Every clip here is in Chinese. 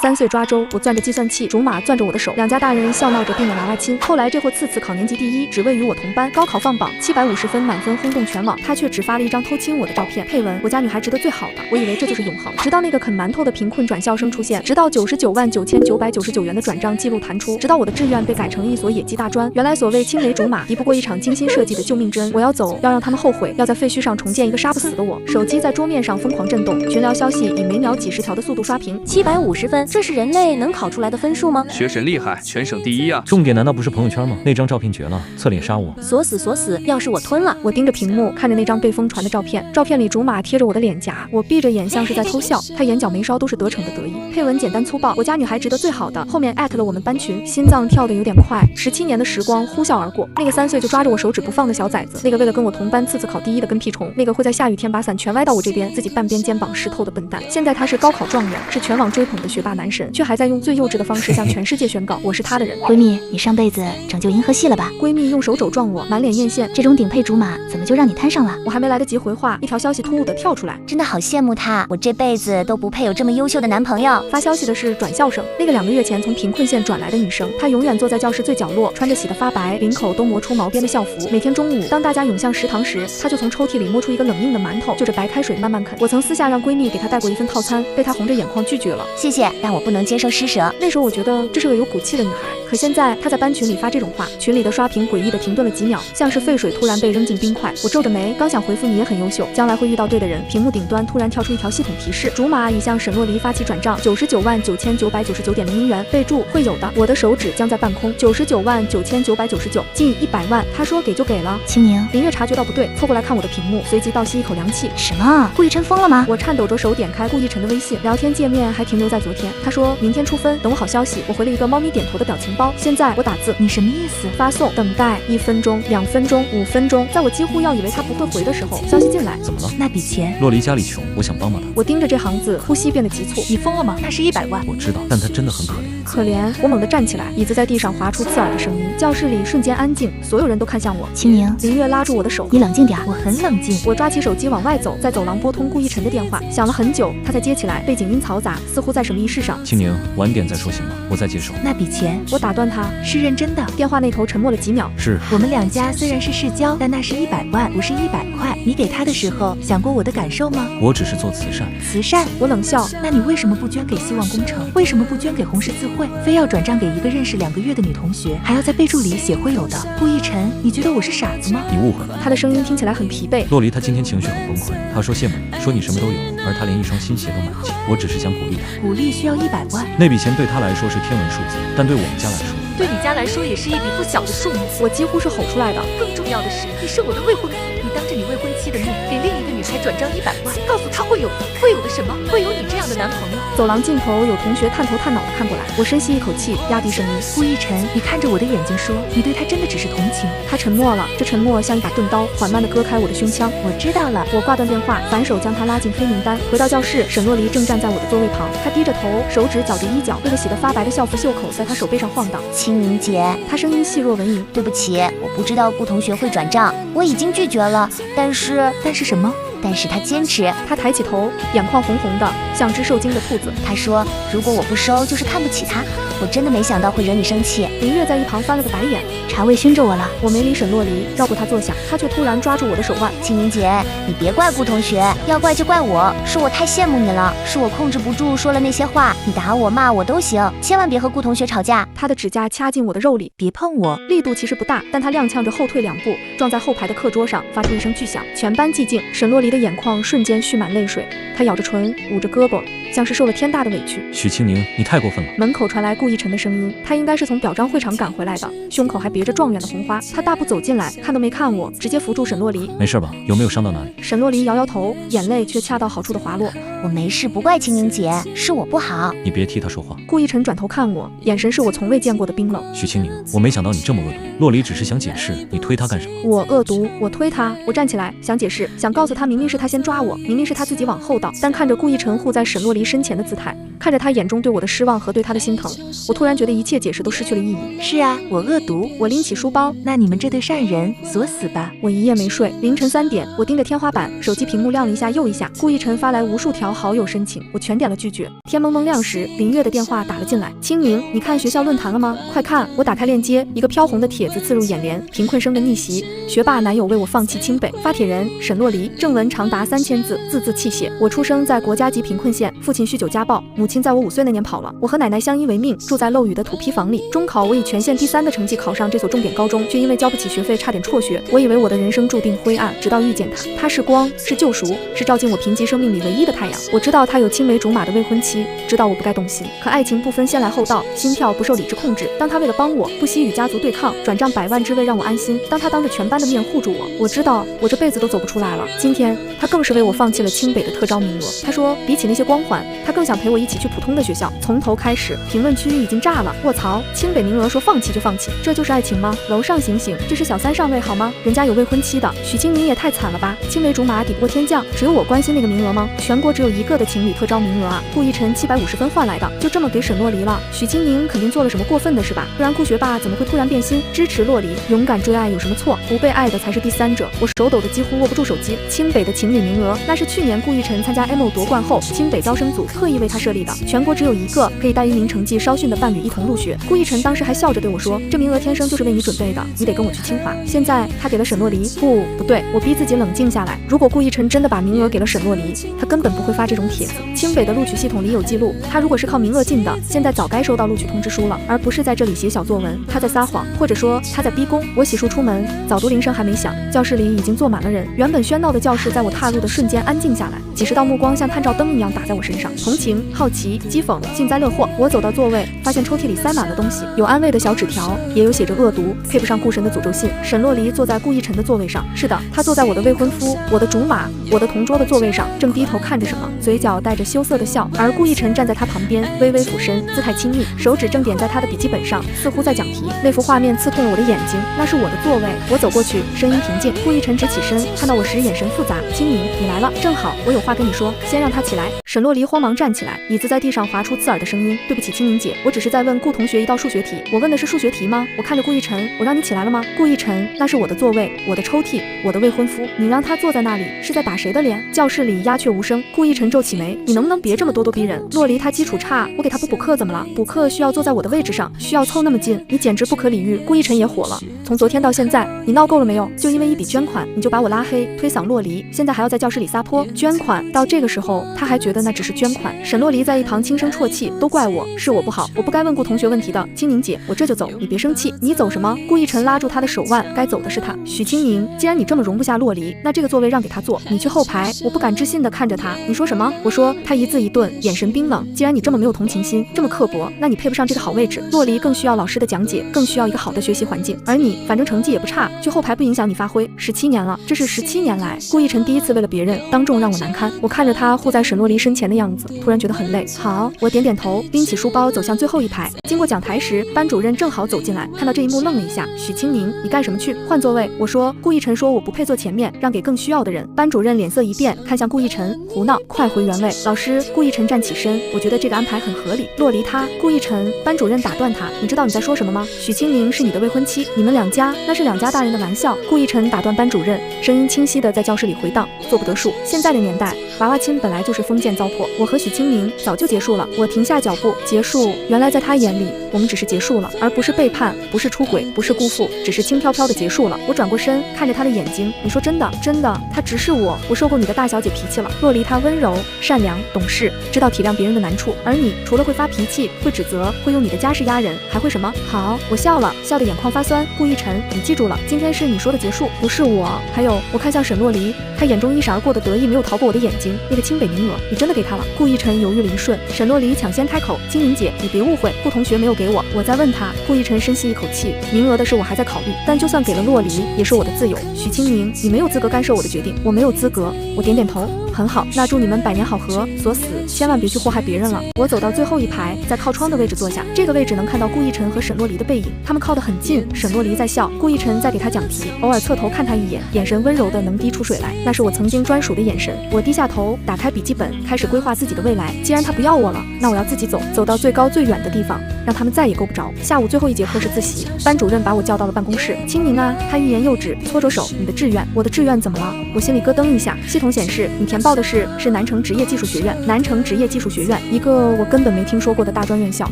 3岁抓周，我攥着计算器，竹马攥着我的手，两家大人笑闹着定了娃娃亲。后来这货次考年级第1，只位于我同班，高考放榜750分满分轰动全网，他却只发了一张偷亲我的照片，配文我家女孩值得最好的。我以为这就是永恒，直到那个啃馒头的贫困转校生出现，直到999999元的转账记录弹出，直到我的志愿被改成了一所野鸡大专。原来所谓青梅竹马，敌不过一场精心设计的救命之恩。我要走，要让他们后悔，要在废墟上重建一个杀不死的我。手机在桌面上疯狂震动，群聊消息以每秒几十条的速度刷屏。750分，这是人类能考出来的分数吗？学神厉害，全省第1啊！重点难道不是朋友圈吗？那张照片绝了，侧脸杀我！锁死锁死！要是我吞了！我盯着屏幕，看着那张被疯传的照片，照片里竹马贴着我的脸颊，我闭着眼像是在偷笑，他眼角眉梢都是得逞的得意。配文简单粗暴，我家女孩值得最好的，后面艾特了我们班群，心脏跳得有点快。17年的时光呼啸而过，那个3岁就抓着我手指不放的小崽子，那个为了跟我同班次考第1的跟屁虫，那个会在下雨天把伞全歪到我这边，自己半边肩膀湿透的笨蛋。现在他是高考状元，是全网追捧的学霸男神，却还在用最幼稚的方式向全世界宣告我是他的人。闺蜜，你上辈子拯救银河系了吧？闺蜜用手肘撞我，满脸艳羡，这种顶配竹马怎么就让你摊上了？我还没来得及回话，一条消息突兀的跳出来，真的好羡慕他，我这辈子都不配有这么优秀的男朋友。发消息的是转校生，那个2个月前从贫困县转来的女生，她永远坐在教室最角落，穿着洗得发白、领口都磨出毛边的校服。每天中午，当大家涌向食堂时，她就从抽屉里摸出一个冷硬的馒头，就着白开水慢慢啃。我曾私下让闺蜜给她带过一份套餐，被她红着眼眶拒绝了。谢谢，但我不能接受施舍。那时候我觉得这是个有骨气的女孩，可现在她在班群里发这种话，群里的刷屏诡异的停顿了几秒，像是废水突然被扔进冰块。我皱着眉，刚想回复你也很优秀，将来会遇到对的人，屏幕顶端突然跳出一条系统提示：竹马已向沈洛黎发起转账999999.00元，备注会有的。我的手指僵在半空，999999，近100万。他说给就给了。青柠，林月察觉到不对，凑过来看我的屏幕，随即倒吸一口凉气。什么？顾逸晨疯了吗？我颤抖着手点开顾逸晨的微信，聊天界面还停留在昨天。他说明天出分，等我好消息。我回了一个猫咪点头的表情包。现在我打字，你什么意思？发送等待1分钟、2分钟、5分钟。在我几乎要以为他不会回的时候，消息进来。怎么了？那笔钱，洛黎家里穷，我想帮帮他。我盯着这行字，呼吸变得急促。你疯了吗？那是100万。我知道，但他真的很可怜。可怜，我猛地站起来，椅子在地上滑出刺耳的声音，教室里瞬间安静，所有人都看向我。青柠，林月拉住我的手，你冷静点。我很冷静。我抓起手机往外走，在走廊拨通顾逸晨的电话，响了很久，他才接起来，背景音嘈杂，似乎在什么仪式上。青柠，晚点再说行吗？我再接手。那笔钱，我打断他，是认真的。电话那头沉默了几秒。是我们2家虽然是世交，但那是100万，不是100块。你给他的时候想过我的感受吗？我只是做慈善。慈善？我冷笑。那你为什么不捐给希望工程？为什么不捐给红十字会？非要转账给一个认识2个月的女同学，还要在备注里写会有的？顾逸晨，你觉得我是傻子吗？你误会了。他的声音听起来很疲惫。洛黎他今天情绪很崩溃，他说羡慕你，说你什么都有，而他连一双新鞋都买不起。我只是想鼓励他。鼓励需要100万？那笔钱对他来说是天文数字，但对我们家来说，对你家来说也是一笔不小的数目。我几乎是吼出来的。更重要的是，你是我的未婚夫，你当着你未婚妻的面给另一个女孩转账100万，告诉她会有的什么？会有你这样的男朋友。走廊尽头有同学探头探脑的看过来，我深吸一口气，压低声音。顾逸晨，你看着我的眼睛说，你对他真的只是同情。他沉默了，这沉默像一把钝刀，缓慢地割开我的胸腔。我知道了。我挂断电话，反手将他拉进黑名单。回到教室，沈洛黎正站在我的座位旁，他低着头，手指绞着衣角，那个洗得发白的校服袖口在他手背上晃荡。青柠姐，他声音细若蚊蝇，对不起，我不知道顾同学会转账，我已经拒绝了。但是什么？但是他坚持。他抬起头，眼眶红红的，像只受惊的兔子。他说如果我不收就是看不起他。我真的没想到会惹你生气。林月在一旁翻了个白眼，茶味熏着我了。我没理沈洛黎，绕过他坐下，他却突然抓住我的手腕。青柠姐，你别怪顾同学，要怪就怪我，是我太羡慕你了，是我控制不住说了那些话，你打我骂我都行，千万别和顾同学吵架。他的指甲掐进我的肉里，别碰我。力度其实不大，但他踉跄着后退2步，撞在后排的课桌上，发出一声巨响，全班寂静。沈洛黎的眼眶瞬间蓄满泪水，他咬着唇，捂着胳膊，像是受了天大的委屈。许青柠，你太过分了。门口传来顾逸晨的声音，他应该是从表彰会场赶回来的，胸口还别着状元的红花。他大步走进来，看都没看我，直接扶住沈洛黎。没事吧？有没有伤到哪里？沈洛黎摇摇头，眼泪却恰到好处的滑落。我没事，不怪青柠姐，是我不好。你别替他说话。顾逸晨转头看我，眼神是我从未见过的冰冷。许青柠，我没想到你这么恶毒。洛黎只是想解释，你推他干什么？我恶毒，我推他。我站起来想解释，想告诉他明明是他先抓我，明明是他自己往后倒，但看着顾逸晨护在沈洛黎身前的姿态，看着他眼中对我的失望和对他的心疼，我突然觉得一切解释都失去了意义。是啊，我恶毒。我拎起书包，那你们这对善人锁死吧。我一夜没睡，凌晨3点，我盯着天花板，手机屏幕亮了一下又一下，顾逸晨发来无数条好友申请，我全点了拒绝。天蒙蒙亮时，林月的电话打了进来。清明，你看学校论坛了吗？快看！我打开链接，一个飘红的帖子刺入眼帘，贫困生的逆袭，学霸男友为我放弃清北。发帖人沈洛黎，正文长达3000字，字字泣血。我出生在国家级贫困县，父亲酗酒家暴，母亲在我5岁那年跑了。我和奶奶相依为命，住在漏雨的土坯房里。中考我以全县第3的成绩考上这所重点高中，却因为交不起学费差点辍学。我以为我的人生注定灰暗，直到遇见他。他是光，是救赎，是照进我贫瘠生命里唯一的太阳。我知道他有青梅竹马的未婚妻，知道我不该动心，可爱情不分先来后到，心跳不受理智控制。当他为了帮我，不惜与家族对抗，转账100万之位让我安心。当他当着全班的面护住我，我知道我这辈子都走不出来了。今天他更是为我放弃了清北的特招名额。他说比起那些光环，他更想陪我一起去普通的学校，从头开始。评论区已经炸了，卧槽！清北名额说放弃就放弃，这就是爱情吗？楼上醒醒，这是小三上位好吗？人家有未婚妻的。许清明也太惨了吧！青梅竹马抵不过天降，只有我关心那个名额吗？全国只有1个的情侣特招名额啊！顾逸晨750分换来的，就这么给沈洛黎了。许清明肯定做了什么过分的事吧？不然顾学霸怎么会突然变心，支持洛黎，勇敢追爱有什么错？不被爱的才是第三者。我手抖的几乎握不住手机。清北的情侣名额，那是去年顾逸晨参加 EMO 夺冠后，清北招生组特意为他设立的，全国只有1个可以带1名成绩稍逊的伴侣一同入学。顾逸晨当时还笑着对我说，这名额天生就是为你准备的，你得跟我去清华。现在他给了沈洛黎，不对，我逼自己冷静下来。如果顾逸晨真的把名额给了沈洛黎，他根本不会发这种帖子。清北的录取系统里有记录，他如果是靠名额进的，现在早该收到录取通知书了，而不是在这里写小作文。他在撒谎，或者说他在逼宫。我洗漱出门，早读铃声还没响，教室里已经坐满了人。原本喧闹的教室在我踏入的瞬间安静下来，几十道目光像探照灯一样打在我身上，同情、好奇、讥讽，幸灾乐祸。我走到座位，发现抽屉里塞满了东西，有安慰的小纸条，也有写着恶毒、配不上顾神的诅咒信。沈洛黎坐在顾逸晨的座位上，是的，他坐在我的未婚夫、我的竹马、我的同桌的座位上，正低头看着什么，嘴角带着羞涩的笑。而顾逸晨站在他旁边，微微俯身，姿态亲密，手指正点在他的笔记本上，似乎在讲题。那幅画面刺痛了我的眼睛，那是我的座位。我走过去，声音平静。顾逸晨直起身，看到我时眼神复杂。清明，你来了，正好，我有话跟你说，先让他起来。沈洛黎慌忙站起来，椅子在地上滑出刺耳的声音。对不起，清明姐，我只是在问顾同学一道数学题。我问的是数学题吗？我看着顾逸晨，我让你起来了吗？顾逸晨，那是我的座位，我的抽屉，我的未婚夫，你让他坐在那里，是在打谁的脸？教室里鸦雀无声。顾逸晨皱起眉，你能不能别这么咄咄逼人？洛黎他基础差，我给他补课怎么了？补课需要坐在我的位置上，需要凑那么近，你简直不可理喻。顾逸晨也火了，从昨天到现在，你闹够了没有？就因为一笔捐款，你就把我拉黑，推搡洛黎，现在还要在教室里撒泼。捐款到这个时候，他还觉得那只是捐款。沈洛黎在一旁轻声啜泣，都怪我，是我不好，我不该问顾同学问题的。清明姐，我这就走，你别生气。你走什么？顾逸晨拉住他的手腕，该走的是他。许清明，既然你这么容不下洛黎，那这个座位让给他坐，你去后排。我不敢置信地看着他，你说什么？我说他一字一顿，眼神冰冷。既然你这么没有同情心，这么刻薄，那你配不上这个好位置。洛黎更需要老师的讲解，更需要一个好的学习环境，而你反正成绩也不差，去后排不影响你发挥。17年了，这是17年来顾逸晨第一次为了别人当众让我难堪。我看着他护在沈洛黎身前的样子，突然觉得很累。好，我点点头，拎起书包走向最后一排。经过讲台时，班主任正好走进来，看到这一幕愣了一下。许清明，你干什么去？换座位。我说顾逸晨说我不配坐前面，让给更需要的人。班主任脸色一变，看向顾逸晨，胡闹，快回原位。老师，顾逸晨站起身，我觉得这个安排很合理。洛黎他，顾逸晨，班主任打断他，你知道你在说什么吗？许清明是你的未婚妻，你们2家那是2家大人的玩笑。顾逸晨打断班主任，声音清晰的在教室里回荡，做不得数。现在的年代，娃娃亲本来就是封建糟粕，我和许清明早就结束了。我停下脚步，结束。原来在他眼里，我们只是结束了，而不是背叛，不是出轨，不是辜负，只是轻飘飘的结束了。我转过身，看着他的眼睛，你说真的，真的，他直视我，我受够你的大小姐脾气了。洛黎他温柔、善良、懂事，知道体谅别人的难处，而你除了会发脾气，会指责，会用你的家世压人，还会什么？好，我笑了，笑得眼眶发酸。顾逸晨，你记住了，今天是你说的结束，不是我。还有，我看向沈洛黎，他眼中一闪而过的得意没有逃过我的眼睛。那个清北名额，你真的给他了？顾逸晨犹豫了一瞬，沈洛黎抢先开口，清明姐，你别误会，顾同学没有给我，我在问他。顾逸晨深吸一口气，名额的事我还在考虑，但就算给了洛黎，也是我的自由。许清明，你没有资格干涉我的决定，我没有资格。我点点头，很好，那祝你们百年好合。锁死，千万别去祸害别人了。我走到最后一排，在靠窗的位置坐下，这个位置能看到顾逸晨和沈洛离的背影，他们靠得很近。沈洛离在笑，顾逸晨在给他讲题，偶尔侧头看他一眼，眼神温柔的能滴出水来，那是我曾经专属的眼神。我低下头，打开笔记本，开始规划自己的未来。既然他不要我了，那我要自己走，走到最高最远的地方，让他们再也够不着。下午最后一节课是自习，班主任把我叫到了办公室。清明啊，他欲言又止，搓着手，你的志愿。我的志愿怎么了？我心里咯噔一下，系统显示你填报的是南城职业技术学院。南城职业技术学院，一个我根本没听说过的大专院校。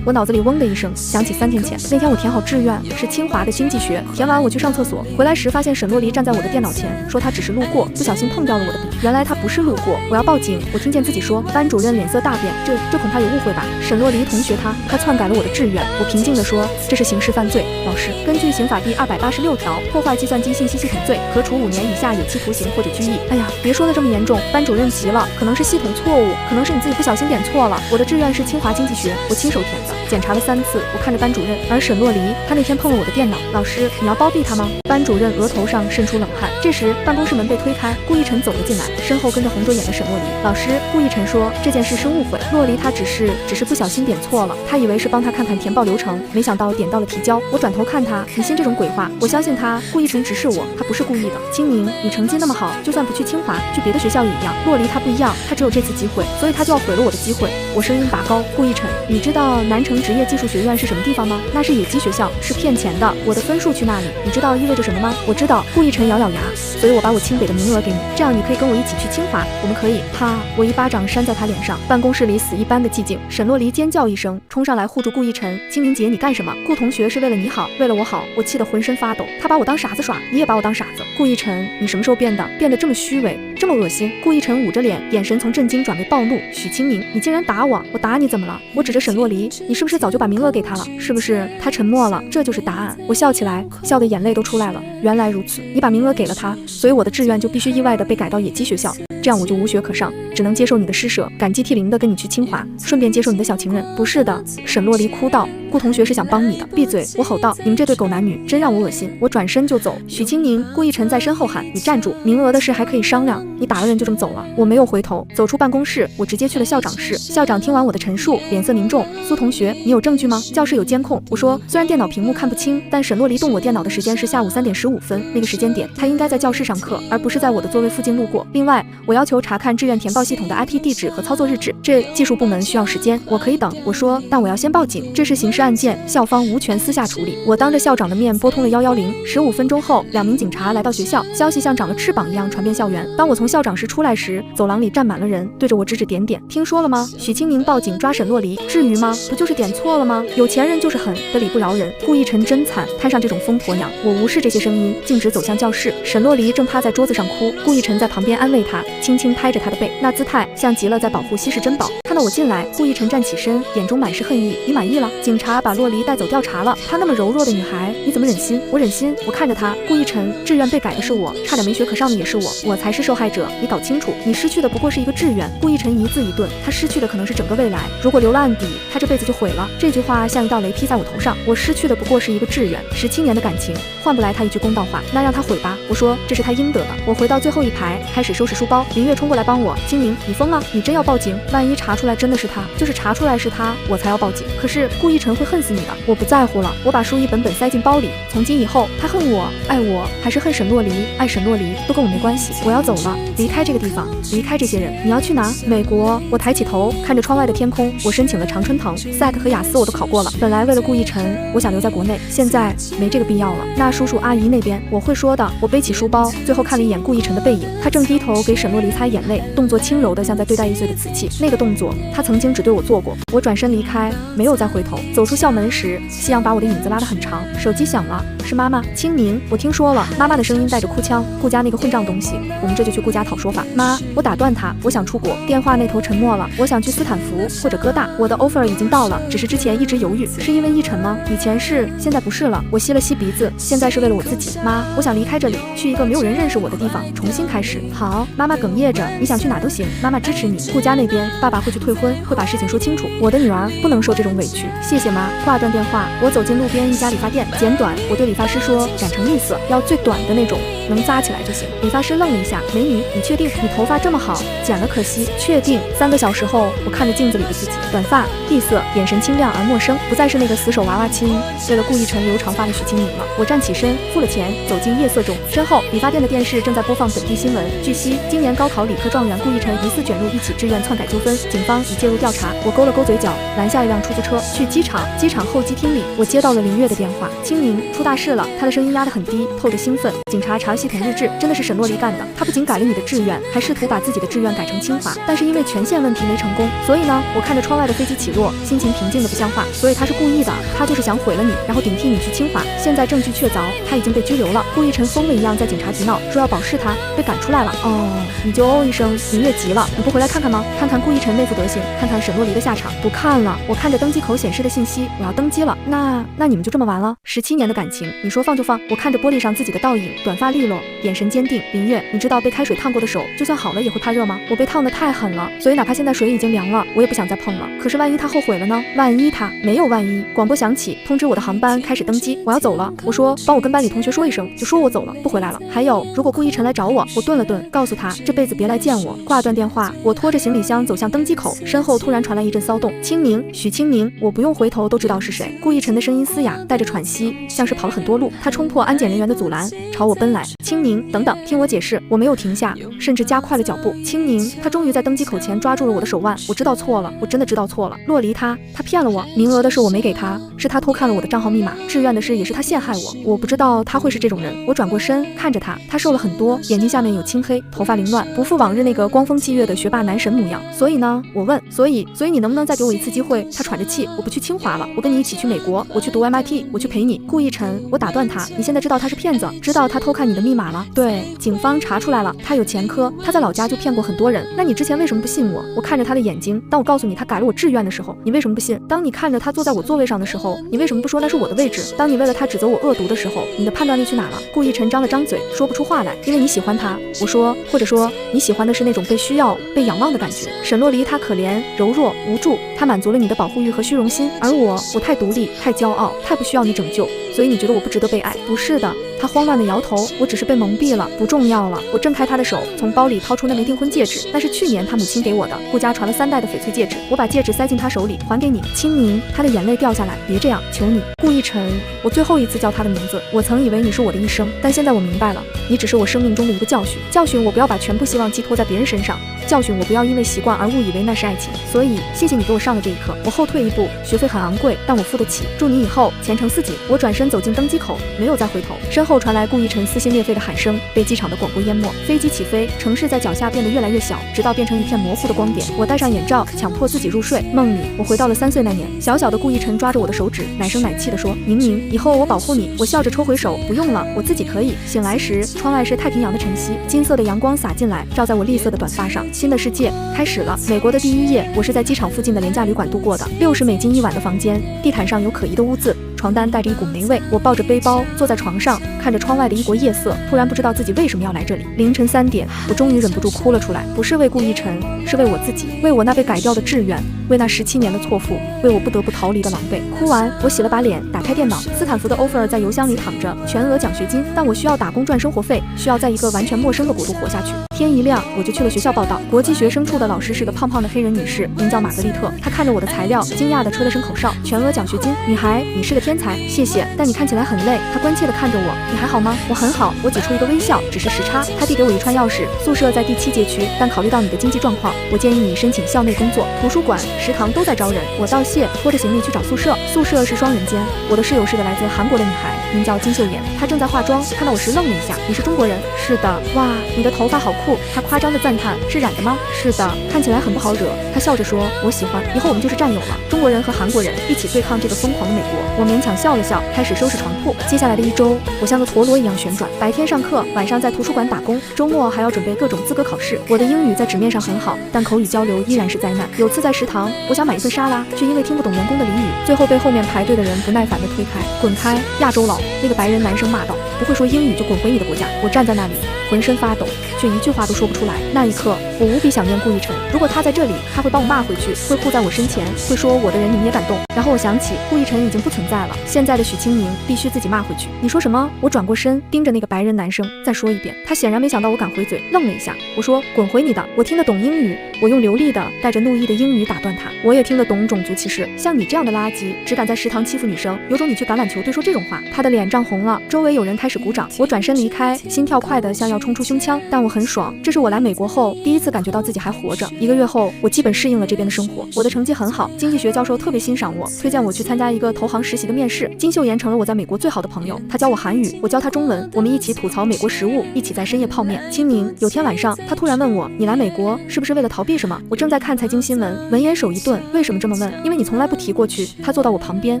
我脑子里嗡的一声，想起3天前那天我填好志愿是清华的经济学，填完我去上厕所，回来时发现沈洛离站在我的电脑前，说他只是路过，不小心碰掉了我的笔。原来他不是路过，我要报警。我听见自己说，班主任脸色大变，这恐怕有误会吧？沈洛离同学他篡改了我的志愿。我平静地说，这是刑事犯罪，老师，根据刑法第286条，破坏计算机信息系统罪，可处5年以下有期徒刑或者拘役。哎呀，别说的这么严重，班主任急了，可能是系统错误，可能是你自己不小心点错了。我的志愿是清华经济学，我亲手填的，检查了3次。我看着班主任，而沈洛离他那天碰了我的电脑。老师，你要包庇他吗？班主任额头上渗出冷汗。这时办公室门被推开，顾逸晨走了进来，身后跟着红着眼的沈洛离。老师，顾逸晨说这件事是误会，洛离他只是不小心点错了，他以为是帮他看看填报流程，没想到点到了提交。我转头看他，你信这种鬼话？我相信他，顾逸晨指示我，他不是故意的。清明，你成绩那么好，就算不去清华，去别的学校也一样。洛离他不一样，他只有这次机会，所以他就要毁了我的机会。我声音拔高，顾逸晨，你知道南城职业技术学院是什么地方吗？那是野鸡学校，是骗钱的。我的分数去那里，你知道意味着什么吗？我知道。顾逸晨咬咬牙，所以我把我清北的名额给你，这样你可以跟我一起去清华，我们可以。啪！我一巴掌扇在他脸上，办公室里死一般的寂静。沈洛离尖叫一声，冲上来护住顾逸晨。清明姐，你干什么？顾同学是为了你好，为了我好。我气得浑身发抖，他把我当傻子耍，你也把我当傻子。顾逸晨，你什么时候变得这么虚伪，这么恶心？顾逸晨捂着脸，眼神从震惊转为暴怒。许清明，你竟然打我！我打你怎么了？我指着沈洛离，你是不是早就把名额给他了？是不是？他沉默了，这就是答案。我笑起来，笑得眼泪都出来了。原来如此，你把名额给了他，所以我的志愿就必须意外的被改到野鸡学校，这样我就无学可上，只能接受你的施舍，感激涕零的跟你去清华，顺便接受你的小情人。不是的，沈洛离哭道，顾同学是想帮你的。闭嘴！我吼道，你们这对狗男女真让我恶心。我转身就走。许清明，顾逸晨在身后喊，你站住，名额的事还可以商量，你打了人就这么走了？我没有回头，走出办公室，我直接去了校长室。校长听完我的陈述，脸色凝重。苏同学，你有证据吗？教室有监控。我说，虽然电脑屏幕看不清，但沈洛离动我电脑的时间是下午3点15分，那个时间点他应该在教室上课，而不是在我的座位附近路过。另外，我要求查看志愿填报系统的 IP 地址和操作日志，这技术部门需要时间，我可以等。我说，但我要先报警，这是刑事案件，校方无权私下处理。我当着校长的面拨通了110，15分钟后，2名警察来到学校，消息像长了翅膀一样传遍校园。当我从校长室出来时，走廊里站满了人，对着我指指点点。听说了吗？许清明报警抓沈洛离，至于吗？不就是点错了吗？有钱人就是狠的理不饶人。顾逸晨真惨，摊上这种疯婆娘。我无视这些声音，径直走向教室。沈洛离正趴在桌子上哭，顾逸晨在旁边安慰他，轻轻拍着他的背，那姿态像极了在保护稀世珍宝。看到我进来，顾逸晨站起身，眼中满是恨意。你满意了？警察把洛离带走调查了，她那么柔弱的女孩，你怎么忍心？我忍心。我看着她，顾逸晨，志愿被改的是我，差点没学可上的也是我，我才是受害者。你搞清楚，你失去的不过是一个志愿。顾逸晨一字一顿，他失去的可能是整个未来。如果留了案底，他这辈子就毁了。这句话像一道雷劈在我头上。我失去的不过是一个志愿，17年的感情换不来他一句公道话，那让他毁吧。我说这是他应得的。我回到最后一排，开始收拾书包。林月冲过来帮我。清明，你疯了？你真要报警？万一查出来真的是他，就是查出来是他，我才要报警。可是顾逸晨会恨死你的。我不在乎了，我把书一本本塞进包里。从今以后，他恨我、爱我，还是恨沈洛离、爱沈洛离，都跟我没关系。我要走了，离开这个地方，离开这些人。你要去哪？美国。我抬起头，看着窗外的天空。我申请了常春藤、SAT 和雅思我都考过了。本来为了顾逸晨，我想留在国内，现在没这个必要了。那叔叔阿姨那边，我会说的。我背起书包，最后看了一眼顾逸晨的背影，他正低头给沈洛离擦眼泪，动作轻柔的像在对待1岁的瓷器。那个动作，他曾经只对我做过。我转身离开，没有再回头。走出校门时，夕阳把我的影子拉得很长。手机响了，是妈妈。清明，我听说了。妈妈的声音带着哭腔。顾家那个混账东西，我们这就去顾家讨说法。妈，我打断他，我想出国。电话那头沉默了。我想去斯坦福或者哥大，我的 offer 已经到了，只是之前一直犹豫。是因为逸晨吗？以前是，现在不是了。我吸了吸鼻子，现在是为了我自己。妈，我想离开这里，去一个没有人认识我的地方，重新开始。好，妈妈哽咽着，你想去哪都行，妈妈支持你。顾家那边，爸爸会去退婚，会把事情说清楚。我的女儿不能受这种委屈。谢谢妈。挂断电话，我走进路边一家理发店，剪短。我对理发师说，染成绿色，要最短的那种。能扎起来就行。理发师愣了一下，美女，你确定你头发这么好？剪了可惜。确定。3个小时后，我看着镜子里的自己，短发、闭塞，眼神清亮而陌生，不再是那个死手娃娃亲为了顾逸晨留长发的许清明了。我站起身，付了钱，走进夜色中。身后，理发店的电视正在播放本地新闻。据悉，今年高考理科状元顾逸晨疑似卷入一起志愿篡改纠纷，警方已介入调查。我勾了勾嘴角，拦下一辆出租车去机场。机场候机厅里，我接到了林月的电话。清明，出大事了！他的声音压得很低，透着兴奋。警察查了系统日志，真的是沈洛离干的。他不仅改了你的志愿，还试图把自己的志愿改成清华，但是因为权限问题没成功。所以呢，我看着窗外的飞机起落，心情平静的不像话。所以他是故意的，他就是想毁了你，然后顶替你去清华。现在证据确凿，他已经被拘留了。顾逸晨疯了一样在警察局闹，说要保释他，被赶出来了。哦，你就哦一声。林月急了，你不回来看看吗？看看顾逸晨那副德行，看看沈洛离的下场。不看了，我看着登机口显示的信息，我要登机了。那你们就这么完了？17年的感情，你说放就放？我看着玻璃上自己的倒影，短发利落，眼神坚定。林月，你知道被开水烫过的手，就算好了也会怕热吗？我被烫得太狠了，所以哪怕现在水已经凉了，我也不想再碰了。可是万一他后悔了呢？万一他没有万一。广播响起，通知我的航班开始登机，我要走了。我说，帮我跟班里同学说一声，就说我走了，不回来了。还有，如果顾逸晨来找我，我顿了顿，告诉他这辈子别来见我。挂断电话，我拖着行李箱走向登机口，身后突然传来一阵骚动。清明，许清明，我不用回头都知道是谁。顾逸晨的声音嘶哑，带着喘息，像是跑了很多路。他冲破安检人员的阻拦，朝我奔来。清明，等等，听我解释。我没有停下，甚至加快了脚步。清明，他终于在登机口前抓住了我的手腕。我知道错了，我真的知道错了。洛离他骗了我，名额的事我没给他，是他偷看了我的账号密码，志愿的事也是他陷害我。我不知道他会是这种人。我转过身看着他，他瘦了很多，眼睛下面有青黑，头发凌乱，不复往日那个光风霁月的学霸男神模样。所以呢，我问，所以你能不能再给我一次机会？他喘着气，我不去清华了，我跟你一起去美国，我去读 MIT， 我去陪你。顾逸晨，我打断他，你现在知道他是骗子，知道他偷看你的密码了？对，警方查出来了，他有前科，他在老家就骗过很多人。那你之前为什么不信我？我看着他的眼睛，当我告诉你他改了我志愿的时候，你为什么不信？当你看着他坐在我座位上的时候，你为什么不说那是我的位置？当你为了他指责我恶毒的时候，你的判断力去哪了？顾逸晨张了张嘴，说不出话来，因为你喜欢他。我说，或者说你喜欢的是那种被需要、被仰望的感觉。沈洛离他可怜、柔弱、无助，他满足了你的保护欲和虚荣心，而我太独立、太骄傲、太不需要你拯救，所以你觉得我不值得被爱？不是的。他慌乱地摇头，我只是被蒙蔽了，不重要了。我挣开他的手，从包里掏出那枚订婚戒指，那是去年他母亲给我的，顾家传了3代的翡翠戒指。我把戒指塞进他手里，还给你。清明，他的眼泪掉下来，别这样，求你。顾逸晨，我最后一次叫他的名字。我曾以为你是我的一生，但现在我明白了，你只是我生命中的一个教训。教训我不要把全部希望寄托在别人身上，教训我不要因为习惯而误以为那是爱情。所以谢谢你给我上的这一课。我后退一步，学费很昂贵，但我付得起。祝你以后前程似锦。我转身走进登机口，没有再回头。身后传来顾逸晨撕心裂肺的喊声，被机场的广播淹没。飞机起飞，城市在脚下变得越来越小，直到变成一片模糊的光点。我戴上眼罩，强迫自己入睡。梦里，我回到了3岁那年。小小的顾逸晨抓着我的手指，奶声奶气地说：“明明，以后我保护你。”我笑着抽回手，不用了，我自己可以。醒来时，窗外是太平洋的晨曦，金色的阳光洒进来，照在我栗色的短发上。新的世界开始了。美国的第1夜，我是在机场附近的廉价旅馆度过的，60美金1晚的房间，地毯上有可疑的污渍。床单带着一股霉味，我抱着背包坐在床上，看着窗外的异国夜色，突然不知道自己为什么要来这里。凌晨3点，我终于忍不住哭了出来，不是为顾逸晨，是为我自己，为我那被改掉的志愿，为那17年的错付，为我不得不逃离的狼狈。哭完，我洗了把脸，打开电脑，斯坦福的 offer 在邮箱里躺着，全额奖学金，但我需要打工赚生活费，需要在一个完全陌生的国度活下去。天一亮，我就去了学校报道。国际学生处的老师是个胖胖的黑人女士，名叫玛格丽特。她看着我的材料，惊讶地吹了声口哨。全额奖学金，女孩，你是个天才，谢谢，但你看起来很累。她关切地看着我，你还好吗？我很好，我挤出一个微笑，只是时差。她递给我一串钥匙，宿舍在第7街区，但考虑到你的经济状况，我建议你申请校内工作，图书馆、食堂都在招人。我道谢，拖着行李去找宿舍。宿舍是双人间，我的室友是个来自韩国的女孩，名叫金秀妍，她正在化妆，看到我时愣了一下。你是中国人？是的。哇，你的头发好酷。她夸张地赞叹，是染的吗？是的，看起来很不好惹。她笑着说，我喜欢，以后我们就是战友了。中国人和韩国人一起对抗这个疯狂的美国。我勉强笑了笑，开始收拾床铺。接下来的1周，我像个陀螺一样旋转，白天上课，晚上在图书馆打工，周末还要准备各种资格考试。我的英语在纸面上很好，但口语交流依然是灾难。有次在食堂，我想买一份沙拉，却因为听不懂员工的俚语，最后被后面排队的人不耐烦地推开。滚开，亚洲佬！那个白人男生骂道。不会说英语就滚回你的国家。我站在那里，浑身发抖，却一句话话都说不出来。那一刻，我无比想念顾逸晨，如果他在这里，他会帮我骂回去，会护在我身前，会说我的人你们也敢动。然后我想起顾逸晨已经不存在了，现在的许清明必须自己骂回去。你说什么？我转过身盯着那个白人男生再说一遍。他显然没想到我敢回嘴，愣了一下。我说滚回你的！我听得懂英语。我用流利的带着怒意的英语打断他。我也听得懂种族歧视，像你这样的垃圾只敢在食堂欺负女生，有种你去橄榄球队说这种话。他的脸涨红了，周围有人开始鼓掌。我转身离开，心跳快得像要冲出胸腔，但我很爽，这是我来美国后第一次感觉到自己还活着。1个月后，我基本适应了这边的生活，我的成绩很好，经济学教授特别欣赏我，推荐我去参加一个投行实习的面试。金秀妍成了我在美国最好的朋友，他教我韩语，我教他中文，我们一起吐槽美国食物，一起在深夜泡面。清明有天晚上，他突然问我，你来美国是不是为了逃避什么？我正在看财经新闻，闻言手一顿，为什么这么问？因为你从来不提过去。他坐到我旁边，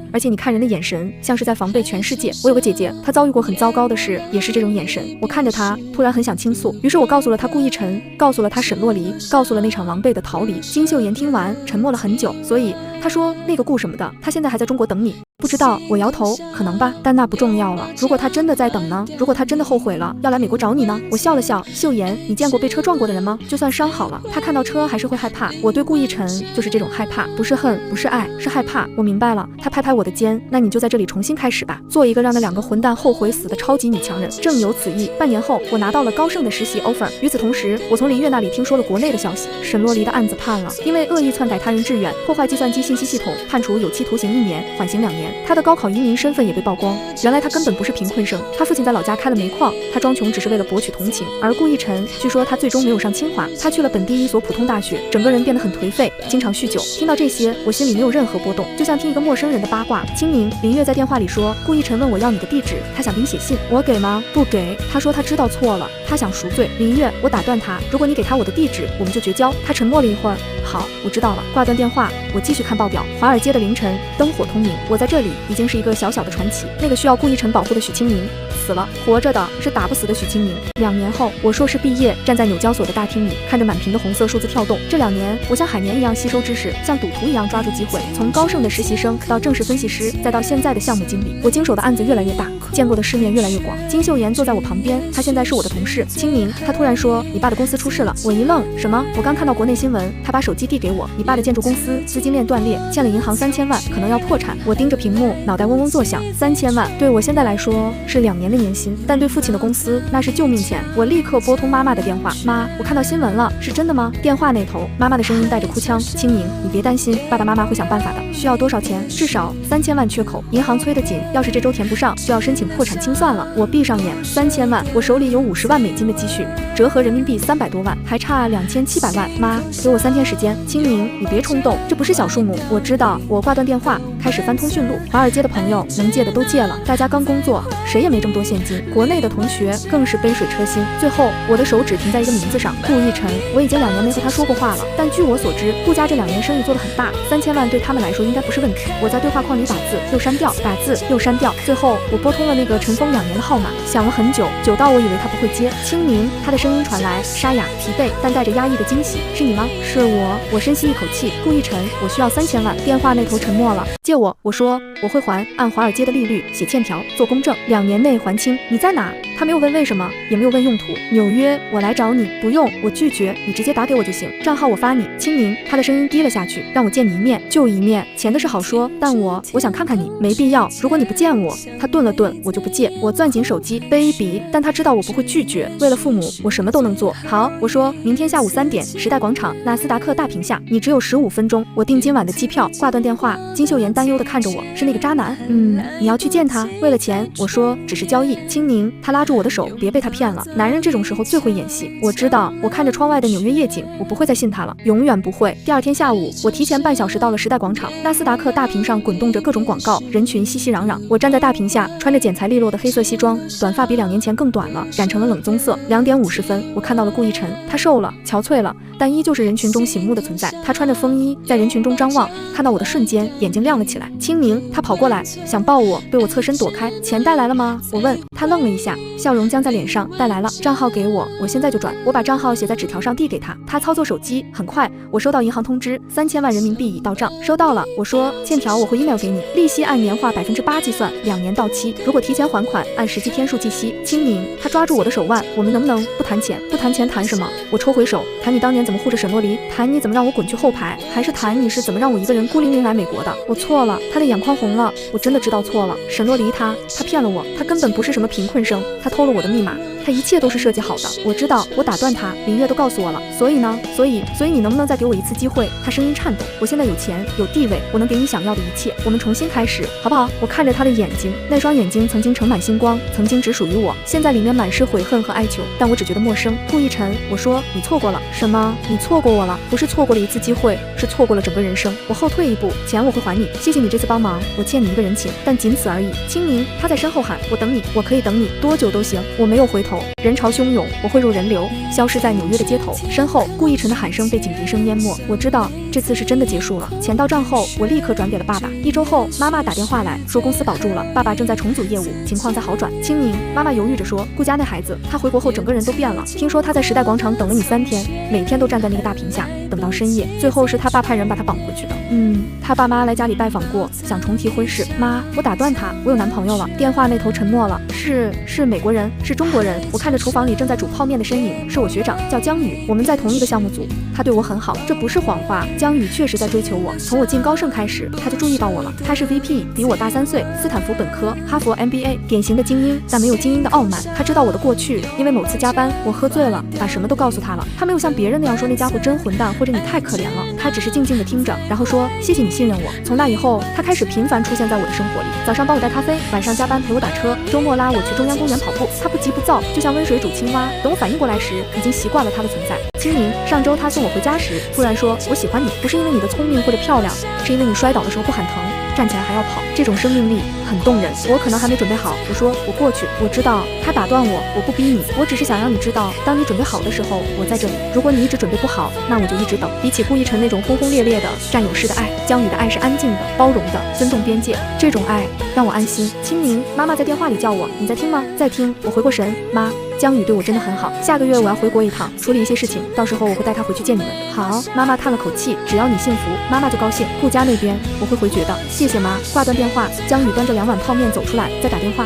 而且你看人的眼神像是在防备全世界。我有个姐姐，她遭遇过很糟糕的事，也是这种眼神。我看着她，突然很想倾诉，于是我告诉了她顾逸晨，告诉了她沈洛黎，告诉了那场狼狈的逃离。金秀妍听完沉默了很久，所以她说那个顾什么的，她现在还在中国等你。不知道，我摇头，可能吧，但那不重要了。如果他真的在等呢？如果他真的后悔了，要来美国找你呢？我笑了笑，秀妍，你见过被车撞过的人吗？就算伤好了，他看到车还是会害怕。我对顾逸晨就是这种害怕，不是恨，不是爱，是害怕。我明白了，他拍拍我的肩，那你就在这里重新开始吧，做一个让那2个混蛋后悔死的超级女强人。正有此意，半年后，我拿到了高盛的实习 offer。与此同时，我从林月那里听说了国内的消息，沈洛黎的案子判了，因为恶意篡改他人志愿，破坏计算机信息系统，判处有期徒刑1年，缓刑2年。他的高考移民身份也被曝光，原来他根本不是贫困生，他父亲在老家开了煤矿，他装穷只是为了博取同情。而顾逸晨，据说他最终没有上清华，他去了本地一所普通大学，整个人变得很颓废，经常酗酒。听到这些，我心里没有任何波动，就像听一个陌生人的八卦。清明，林月在电话里说，顾逸晨问我要你的地址，他想给你写信，我给吗？不给。他说他知道错了，他想赎罪。林月，我打断他，如果你给他我的地址，我们就绝交。他沉默了一会儿，好，我知道了。挂断电话，我继续看报表。华尔街的凌晨，灯火通明，我在这里已经是一个小小的传奇。那个需要顾逸晨保护的许清明死了，活着的是打不死的许清明。2年后，我硕士毕业，站在纽交所的大厅里，看着满屏的红色数字跳动。这2年，我像海绵一样吸收知识，像赌徒一样抓住机会，从高盛的实习生到正式分析师，再到现在的项目经理，我经手的案子越来越大，见过的世面越来越广。金秀妍坐在我旁边，她现在是我的同事。清明，她突然说，你爸的公司出事了。我一愣，什么？我刚看到国内新闻。她把手机递给我，你爸的建筑公司资金链断裂，欠了银行3000万，可能要破产。我盯着屏幕，脑袋嗡嗡作响。3000万对我现在来说是2年的年薪，但对父亲的公司那是救命钱。我立刻拨通妈妈的电话，妈，我看到新闻了，是真的吗？电话那头，妈妈的声音带着哭腔，清明，你别担心，爸爸妈妈会想办法的。需要多少钱？至少3000万缺口，银行催得紧，要是这周填不上，就要申请破产清算了。我闭上眼，3000万，我手里有50万美金的积蓄，折合人民币300多万，还差2700万。妈，给我3天时间。清明，你别冲动，这不是小数目。我知道。我挂断电话，开始翻通讯录。华尔街的朋友能借的都借了，大家刚工作，谁也没这么多现金。国内的同学更是杯水车薪。最后，我的手指停在一个名字上，顾逸晨。我已经2年没和他说过话了，但据我所知，顾家这2年生意做得很大，3000万对他们来说应该不是问题。我在对话框里打字又删掉，打字又删掉，最后我拨通了那个尘封2年的号码，响了很久，久到我以为他不会接。清明，他的声音传来，沙哑、疲惫，但带着压抑的惊喜。是你吗？是我。我深吸一口气，顾逸晨，我需要3000万。电话那头沉默了，借我。我说我会还，按华尔街的利率写欠条，做公证，2年内还清。你在哪？他没有问为什么，也没有问用途。纽约，我来找你。不用，我拒绝，你直接打给我就行，账号我发你。清明，他的声音低了下去，让我见你一面就一面，钱的事好说，但我想看看你，没必要。如果你不见我，他顿了顿，我就不借。我攥紧手机，baby，但他知道我不会拒绝，为了父母，我什么都能做。好，我说明天下午3点，时代广场纳斯达克大屏下，你只有15分钟，我订今晚的机票。挂断电话，金秀妍担忧地看着我，是那个渣男？你要去见他？为了钱？我说只是交易。清明，他拉住我的手，别被他骗了，男人这种时候最会演戏。我知道，我看着窗外的纽约夜景，我不会再信他了，永远不会。第2天下午，我提前半小时到了时代广场，纳斯达克大屏上滚动着各种广告，人群熙熙攘攘。我站在大屏下，穿着剪裁利落的黑色西装，短发比2年前更短了，染成了冷棕色。2点50分，我看到了顾逸晨，他瘦了，憔悴了，但依旧是人群中醒目的存在。他穿着风衣，在人群中张望，看到我的瞬间，眼睛亮了起来。清明，他跑过来想抱我，被我侧身躲开。钱带来了吗？我问。他愣了一下，笑容僵在脸上。带来了，账号给我，我现在就转。我把账号写在纸条上递给他，他操作手机。很快，我收到银行通知，3000万人民币已到账。收到了，我说欠条我会 email 给你，利息按年化8%计算，2年到期。如果提前还款，按实际天数计息。清明，他抓住我的手腕，我们能不能不谈钱？不谈钱谈什么？我抽回手，谈你当年怎么护着沈洛黎，谈你怎么让我滚去后排，还是谈你是怎么让我一个人孤零零来美国的？我错了。他的眼眶红了，我真的知道错了。沈洛黎他骗了我，他根本不是什么贫困生，他偷了我的密码。他一切都是设计好的，我知道，我打断他，林月都告诉我了。所以呢，所以你能不能再给我一次机会？他声音颤抖。我现在有钱有地位，我能给你想要的一切，我们重新开始，好不好？我看着他的眼睛，那双眼睛曾经盛满星光，曾经只属于我，现在里面满是悔恨和哀求，但我只觉得陌生。顾逸晨，我说你错过了什么？你错过我了，不是错过了一次机会，是错过了整个人生。我后退一步，钱我会还你，谢谢你这次帮忙，我欠你一个人情，但仅此而已。清明，他在身后喊，我等你，我可以等你多久都行。我没有回头，人潮汹涌，我汇入人流，消失在纽约的街头。身后顾逸晨的喊声被警笛声淹没。我知道这次是真的结束了。钱到账后，我立刻转给了爸爸。1周后，妈妈打电话来说公司保住了，爸爸正在重组业务，情况在好转。清明，妈妈犹豫着说，顾家那孩子，他回国后整个人都变了，听说他在时代广场等了你3天，每天都站在那个大屏下等到深夜，最后是他爸派人把他绑回去的。他爸妈来家里拜访过，想重提婚事。妈，我打断他，我有男朋友了。电话那头沉默了，是美国人，是中国人。我看着厨房里正在煮泡面的身影，是我学长，叫江宇，我们在同一个项目组，他对我很好，这不是谎话。江宇确实在追求我，从我进高盛开始，他就注意到我了。他是 VP， 比我大3岁，斯坦福本科，哈佛 MBA， 典型的精英，但没有精英的傲慢。他知道我的过去，因为某次加班我喝醉了，把什么都告诉他了。他没有像别人那样说那家伙真混蛋或者你太可怜了，他只是静静的听着，然后说谢谢你信任我。从那以后，他开始频繁出现在我的生活里，早上帮我带咖啡，晚上加班陪我打车，周末拉我去中央公园跑步。他不急不躁，就像温水煮青蛙。等我反应过来时，已经习惯了他的存在。清明，上周他送我回家时，突然说我喜欢你，不是因为你的聪明或者漂亮，是因为你摔倒的时候不喊疼，站起来还要跑，这种生命力很动人。我可能还没准备好，我说我过去，我知道。他打断我，我不逼你，我只是想让你知道，当你准备好的时候，我在这里。如果你一直准备不好，那我就一直等。比起顾逸晨那种轰轰烈烈的占有式的爱，江宇的爱是安静的、包容的、尊重边界，这种爱让我安心。清明，妈妈在电话里叫我，你在听吗？在听。我回过神，妈。江宇对我真的很好，下个月我要回国一趟，处理一些事情，到时候我会带他回去见你们。好，妈妈叹了口气，只要你幸福，妈妈就高兴。顾家那边我会回绝的，谢谢妈。挂断电话，江宇端着2碗泡面走出来，再打电话。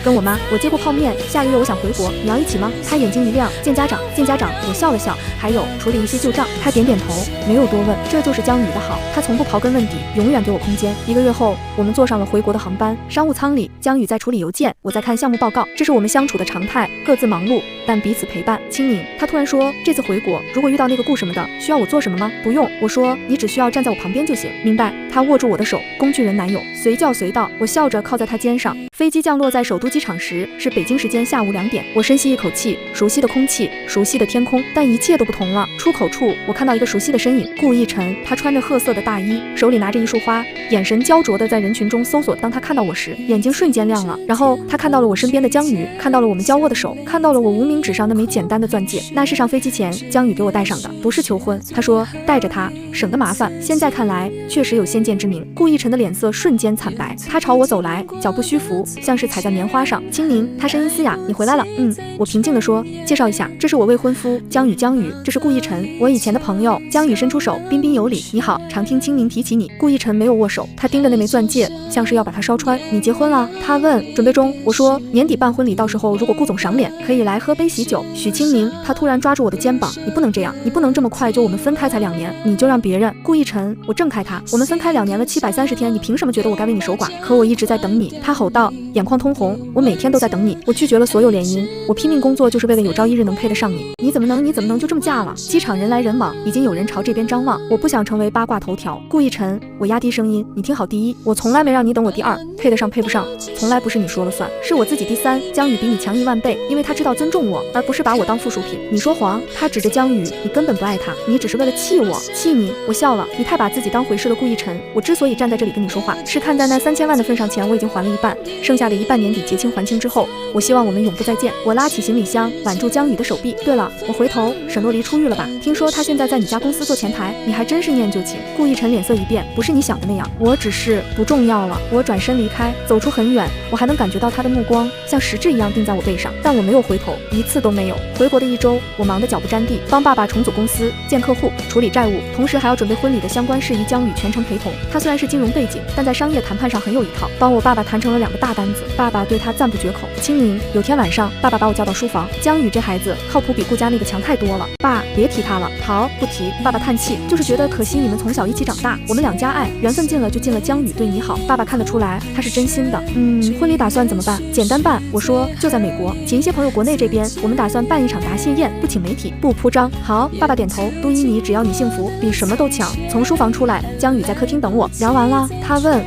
跟我妈，我接过泡面，下个月我想回国，你要一起吗？他眼睛一亮，见家长，见家长。我笑了笑，还有处理一些旧账。他点点头，没有多问。这就是江宇的好，他从不刨根问底，永远给我空间。1个月后，我们坐上了回国的航班。商务舱里，江宇在处理邮件，我在看项目报告，这是我们相处的常态，各自忙碌，但彼此陪伴。清明，他突然说，这次回国如果遇到那个顾什么的，需要我做什么吗？不用。我说，你只需要站在我旁边就行。明白。他握住我的手，工具人男友，随叫随到。我笑着靠在他肩上。飞机降落在首都机场时，是北京时间下午2点。我深吸一口气，熟悉的空气，熟悉的天空，但一切都不同了。出口处，我看到一个熟悉的身影，顾逸晨。他穿着褐色的大衣，手里拿着一束花，眼神焦灼地在人群中搜索。当他看到我时，眼睛瞬间亮了。然后他看到了我身边的江宇，看到了我们交握的手，看到了我无名指上那枚简单的钻戒。那是上飞机前江宇给我戴上的，不是求婚。他说带着它省得麻烦。现在看来，确实有先见之明。顾逸晨的脸色瞬间惨白，他朝我走来，脚步虚浮，像是踩在棉花上。清明，他声音嘶哑，你回来了。我平静地说，介绍一下，这是我未婚夫江宇，这是顾逸晨，我以前的朋友。江宇伸出手，彬彬有礼，你好，常听清明提起你。顾逸晨没有握手，他盯着那枚钻戒，像是要把它烧穿。你结婚了？他问。准备中。我说年底办婚礼，到时候如果顾总赏脸，可以来喝杯喜酒。许清明，他突然抓住我的肩膀，你不能这样，你不能这么快就我们分开才2年，你就让别人。顾逸晨，我挣开他，我们分开2年了730天，你凭什么觉得我该为你守寡？可我一直在等你。他吼道，眼眶通红，我每天都在等你，我拒绝了所有联姻，我拼命工作就是为了有朝一日能配得上你。你怎么能就这么嫁了？机场人来人往，已经有人朝这边张望，我不想成为八卦头条。顾逸晨，我压低声音，你听好，第一，我从来没让你等我第2，配得上配不上从来不是你说了算，是我自己第3。江宇比你强1万倍，因为他知道尊重我，而不是把我当附属品。你说谎。他指着江宇，你根本不爱他，你只是为了气我，气你。我笑了，你太把自己当回事了。顾逸晨，我之所以站在这里跟你说话，是看在那3000万的份上，钱我已经还了一半，剩下的一半年底结清还清之后，我希望我们永不再见。我拉起行李箱，挽住江宇的手臂。对了，我回头，沈洛离出狱了吧？听说他现在在你家公司做前台，你还真是念旧情。顾逸晨脸色一变，不是你想的那样，我只是不重要了。我转身离开，走出很远，我还能感觉到他的目光像实质一样定在我背上，但我没有回头，一次都没有。回国的1周，我忙得脚不沾地，帮爸爸重组公司、见客户、处理债务，同时还要准备婚礼的相关事宜，江宇全程陪同。他虽然是金融背景，但在商业谈判上很有一套，帮我爸爸谈成了2个大单子，爸爸对他赞不绝口。清明有天晚上，爸爸把我叫到书房，江宇这孩子靠谱，比顾家那个强太多了。爸，别提他了。好，不提。爸爸叹气，就是觉得可惜你们从小一起长大，我们2家爱缘分尽了就尽了。江宇对你好，爸爸看得出来，他是真心的。婚礼打算怎么办？简单办，我说就在美国，请一些朋友，国内这边我们打算办一场答谢宴，不请媒体，不铺张。好，爸爸点头。杜依妮，只要你幸福，比什么都强。从书房出来，江宇在客厅等我。聊完了，他问，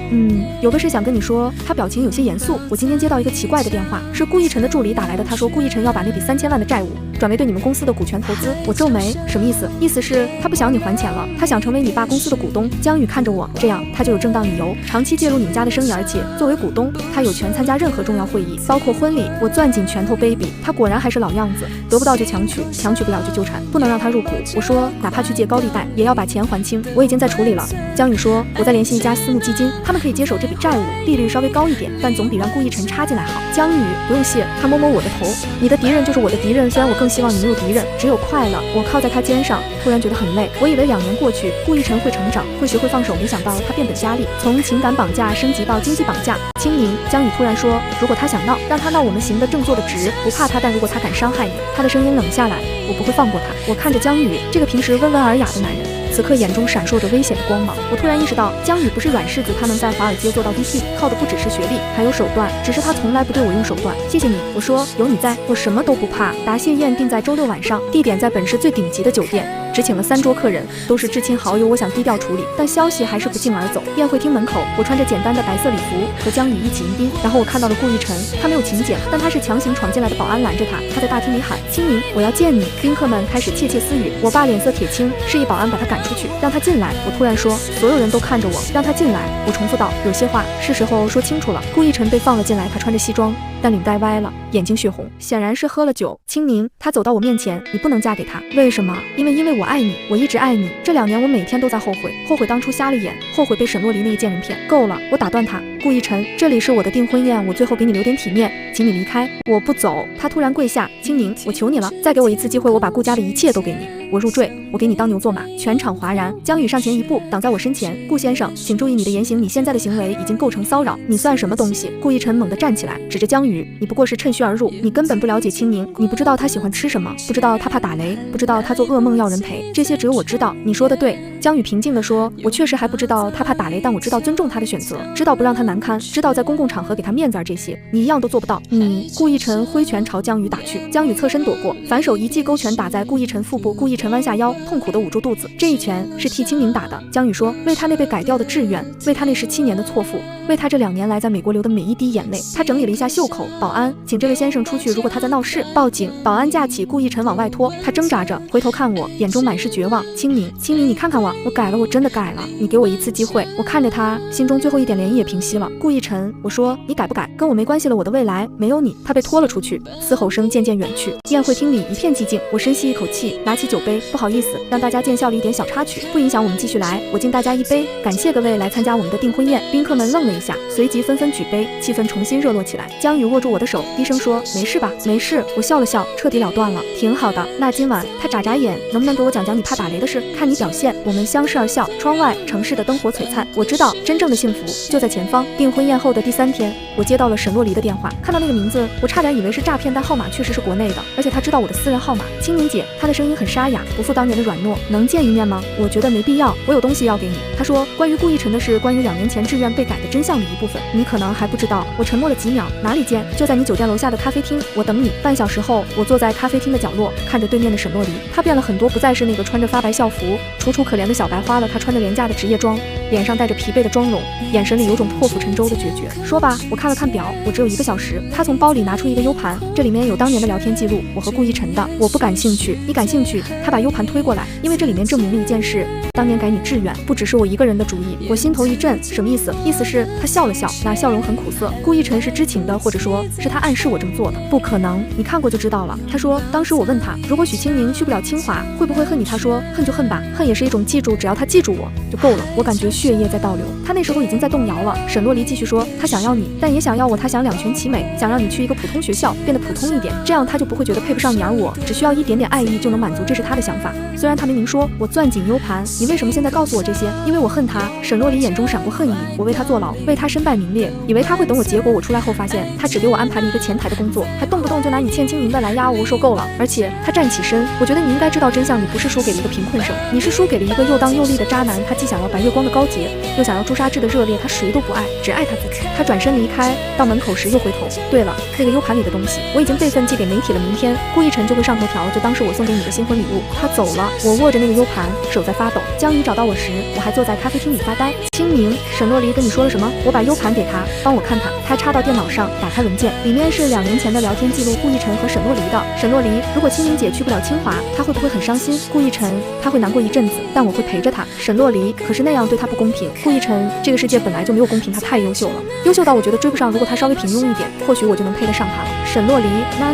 有个事想跟你说。他表情有些严肃。我今天接到一个奇怪的电话，是顾逸晨的助理打来的，他说顾逸晨要把那笔3000万的债务转为对你们公司的股权投资。我皱眉，什么意思？意思是他不想你还钱了，他想成为你爸公司的股东。江宇看着我，这样他就有正当理由长期介入你们家的生意，而且作为股东，他有权参加任何重要会议，包括婚礼。我攥紧拳头卑鄙，他果然还是老样子，得不到就强取，强取不了就纠缠，不能让他入股。我说哪怕去借高利贷，也要把钱还清，我已经在处理了。江宇说，我再联系一家私募基金，他们可以接手这笔债务，利率稍微高一点，但总比让顾逸晨插进来好。江宇，不用谢。他摸摸我的头，你的敌人就是我的敌人，虽然我更希望你没有敌人，只有快乐。我靠在他肩上，突然觉得很累。我以为2年过去，顾逸晨会成长，会学会放手，没想到他变本加厉，从情感绑架升级到经济绑架。清明，江宇突然说，如果他想闹，让他闹，我们行得正坐得直，不怕他，但如果他敢伤害你，他的声音冷下来，我不会放过他。我看着江宇，这个平时温文尔雅的男人，此刻眼中闪烁着危险的光芒。我突然意识到，江宇不是软柿子，他能在华尔街做到 VP， 靠的不只是学历，还有手段，只是他从来不对我用手段。谢谢你，我说，有你在，我什么都不怕。答谢宴定在周6晚上，地点在本市最顶级的酒店，只请了3桌客人，都是至亲好友。我想低调处理，但消息还是不胫而走。宴会厅门口，我穿着简单的白色礼服，和江宇一起迎宾。然后我看到了顾逸晨，他没有请柬，但他是强行闯进来的，保安拦着他，他在大厅里喊：“清明，我要见你。”宾客们开始窃窃私语，我爸脸色铁青，示意保安把他赶出去，让他进来。我突然说，所有人都看着我，让他进来。我重复道，有些话是时候说清楚了。顾逸晨被放了进来，他穿着西装，但领带歪了，眼睛血红，显然是喝了酒。清明，他走到我面前，你不能嫁给他。为什么？因为我爱你，我一直爱你。这2年我每天都在后悔，后悔当初瞎了眼，后悔被沈洛离那个贱人骗。够了，我打断他，顾逸晨，这里是我的订婚宴，我最后给你留点体面，请你离开。我不走。他突然跪下，清明，我求你了，再给我一次机会，我把顾家的一切都给你。我入赘，我给你当牛做马。全场哗然。江宇上前一步，挡在我身前。顾先生，请注意你的言行，你现在的行为已经构成骚扰，你算什么东西？顾逸晨猛地站起来，指着江宇，你不过是趁虚而入，你根本不了解清明，你不知道他喜欢吃什么，不知道他怕打雷，不知道他做噩梦要人陪，这些只有我知道。你说的对。江宇平静地说，我确实还不知道他怕打雷，但我知道尊重他的选择，知道不让他难堪，知道在公共场合给他面子，而这些你一样都做不到。你。顾逸晨挥拳朝江宇打去，江宇侧身躲过，反手一记勾拳打在顾逸晨腹部，顾逸晨弯下腰，痛苦地捂住肚子。这一拳是替清明打的。江宇说，为他那被改掉的志愿，为他那17年的错付，为他这2年来在美国流的每一滴眼泪。他整理了一下袖口，保安，请这位先生出去，如果他在闹事，报警。保安架起顾逸晨往外拖，他挣扎着回头看我，眼中满是绝望。清明，你看看我改了，我真的改了，你给我一次机会。我看着他，心中最后一点涟漪也平息了。顾逸晨，我说，你改不改跟我没关系了，我的未来没有你。他被拖了出去，嘶吼声渐渐远去。宴会厅里一片寂静，我深吸一口气，拿起酒杯，不好意思，让大家见笑了一点小插曲，不影响我们继续来。我敬大家一杯，感谢各位来参加我们的订婚宴。宾客们愣了一下，随即纷纷举杯，气氛重新热络起来。江宇握住我的手，低声说，没事吧？没事。我笑了笑，彻底了断了。挺好的。那今晚，他眨眨眼，能不能给我讲讲你怕打雷的事？看你表现。我们相视而笑。窗外城市的灯火璀璨，我知道真正的幸福就在前方。订婚宴后的第3天，我接到了沈洛离的电话，看到那个名字，我差点以为是诈骗，但号码确实是国内的，而且他知道我的私人号码。清明姐，他的声音很沙哑，不复当年的软糯。能见一面吗？我觉得没必要，我有东西要给你。他说，关于顾逸晨的事，关于2年前志愿被改的真相的一部分，你可能还不知道。我沉默了几秒，哪里见？就在你酒店楼下的咖啡厅，我等你。半小时后，我坐在咖啡厅的角落，看着对面的沈洛离，他变了很多，不再是那个穿着发白校服、楚楚可怜的小白花了，他穿着廉价的职业装。脸上带着疲惫的妆容，眼神里有种破釜沉舟的决绝。说吧，我看了看表，我只有1个小时。他从包里拿出一个 U 盘，这里面有当年的聊天记录，我和顾一晨的。我不感兴趣，你感兴趣？他把 U 盘推过来，因为这里面证明了一件事，当年改你志愿不只是我一个人的主意。我心头一震，什么意思？意思是他笑了笑，那笑容很苦涩。顾一晨是知情的，或者说是他暗示我这么做的。不可能，你看过就知道了。他说，当时我问他，如果许清明去不了清华，会不会恨你？他说，恨就恨吧，恨也是一种记住，只要他记住我就够了。我感觉血液在倒流。他那时候已经在动摇了。沈洛离继续说，他想要你，但也想要我，他想两全其美，想让你去一个普通学校，变得普通一点，这样他就不会觉得配不上你，而我只需要一点点爱意就能满足，这是他的想法。虽然他没明说，我攥紧 U 盘，你为什么现在告诉我这些？因为我恨他。沈洛离眼中闪过恨意，我为他坐牢，为他身败名裂，以为他会等我，结果我出来后发现，他只给我安排了一个前台的工作，还动不动就拿你欠清明的来压我，受够了。而且他站起身，我觉得你应该知道真相，你不是输给了一个贫困生，你是输给了一个又当又立的渣男。他既想要白月光的高洁，又想要朱砂痣的热烈，他谁都不爱，只爱他自己。他转身离开，到门口时又回头。对了，那个 U 盘里的东西我已经备份寄给媒体了，明天顾一晨就会上头条，就当是我送给你的新婚礼物。他走了，我握着那个 U 盘，手在发抖。江宇找到我时，我还坐在咖啡厅里发呆。清明，沈洛离跟你说了什么？我把 U 盘给他，帮我看看。他插到电脑上，打开文件，里面是2年前的聊天记录，顾一晨和沈洛离的。沈洛离，如果清明姐去不了清华，他会不会很伤心？顾一晨，他会难过一阵子，但我会陪着他。沈洛离，可是那样对他不公平。顾一晨，这个世界本来就没有公平，他太优秀了，优秀到我觉得追不上，如果他稍微平庸一点，或许我就能配得上他了。沈洛离，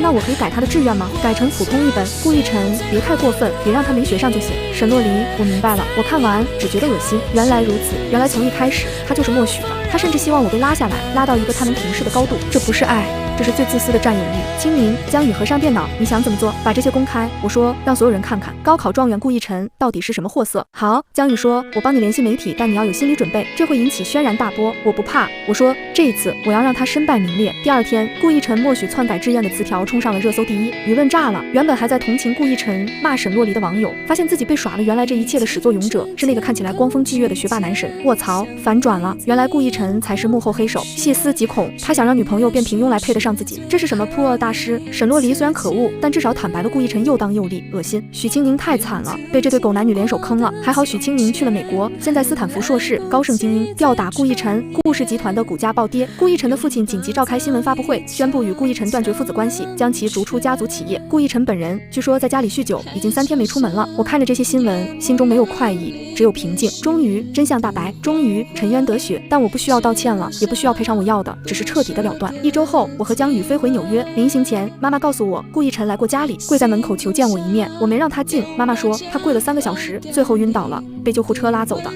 那我可以改他的志愿吗？改成普通一本。顾一晨，别太过分，别让他没学上就行。沈洛离，我明白了，我看完只觉得恶心。原来如此，原来从一开始他就是默许的，他甚至希望我被拉下来，拉到一个他能平视的高度。这不是爱，这是最自私的占有欲。清明，江宇合上电脑，你想怎么做？把这些公开。我说，让所有人看看高考状元顾一晨到底是什么货色。好，江宇说，我帮你联系媒体，但你要有心理准备，这会引起轩然大波。我不怕。我说，这一次我要让他身败名裂。第二天，顾一晨默许篡改志愿的词条冲上了热搜第一，舆论炸了。原本还在同情顾一晨、骂沈洛离的网友，发现自己被耍了，原来这一切的始作俑者是那个看起来光风霁月的学霸男神。卧槽，反转了，原来顾一晨才是幕后黑手。细思极恐，他想让女朋友变平庸来配得上自己，这是什么破恶大师？沈洛离虽然可恶，但至少坦白了顾一晨又当又立，恶心。许清明太惨了，被这对狗男女联手坑了。还好许清明去了美国，现在斯坦福硕士，高盛精英，吊打顾一晨。顾氏集团的股价暴跌，顾一晨的父亲紧急召开新闻发布会，宣布与顾一晨断绝父子关系，将其逐出家族企业。顾一晨本人据说在家里酗酒，已经3天没出门了。我看着这些新闻，心中没有快意，只有平静。终于真相大白，终于沉冤得雪，但我不需要道歉了，也不需要赔偿我要的，只是彻底的了断。1周后，我和江宇飞回纽约，临行前，妈妈告诉我顾一晨来过家里，跪在门口求见我一面，我没让他进。妈妈说他跪了3个小时，最后晕倒了，被救护车拉走的。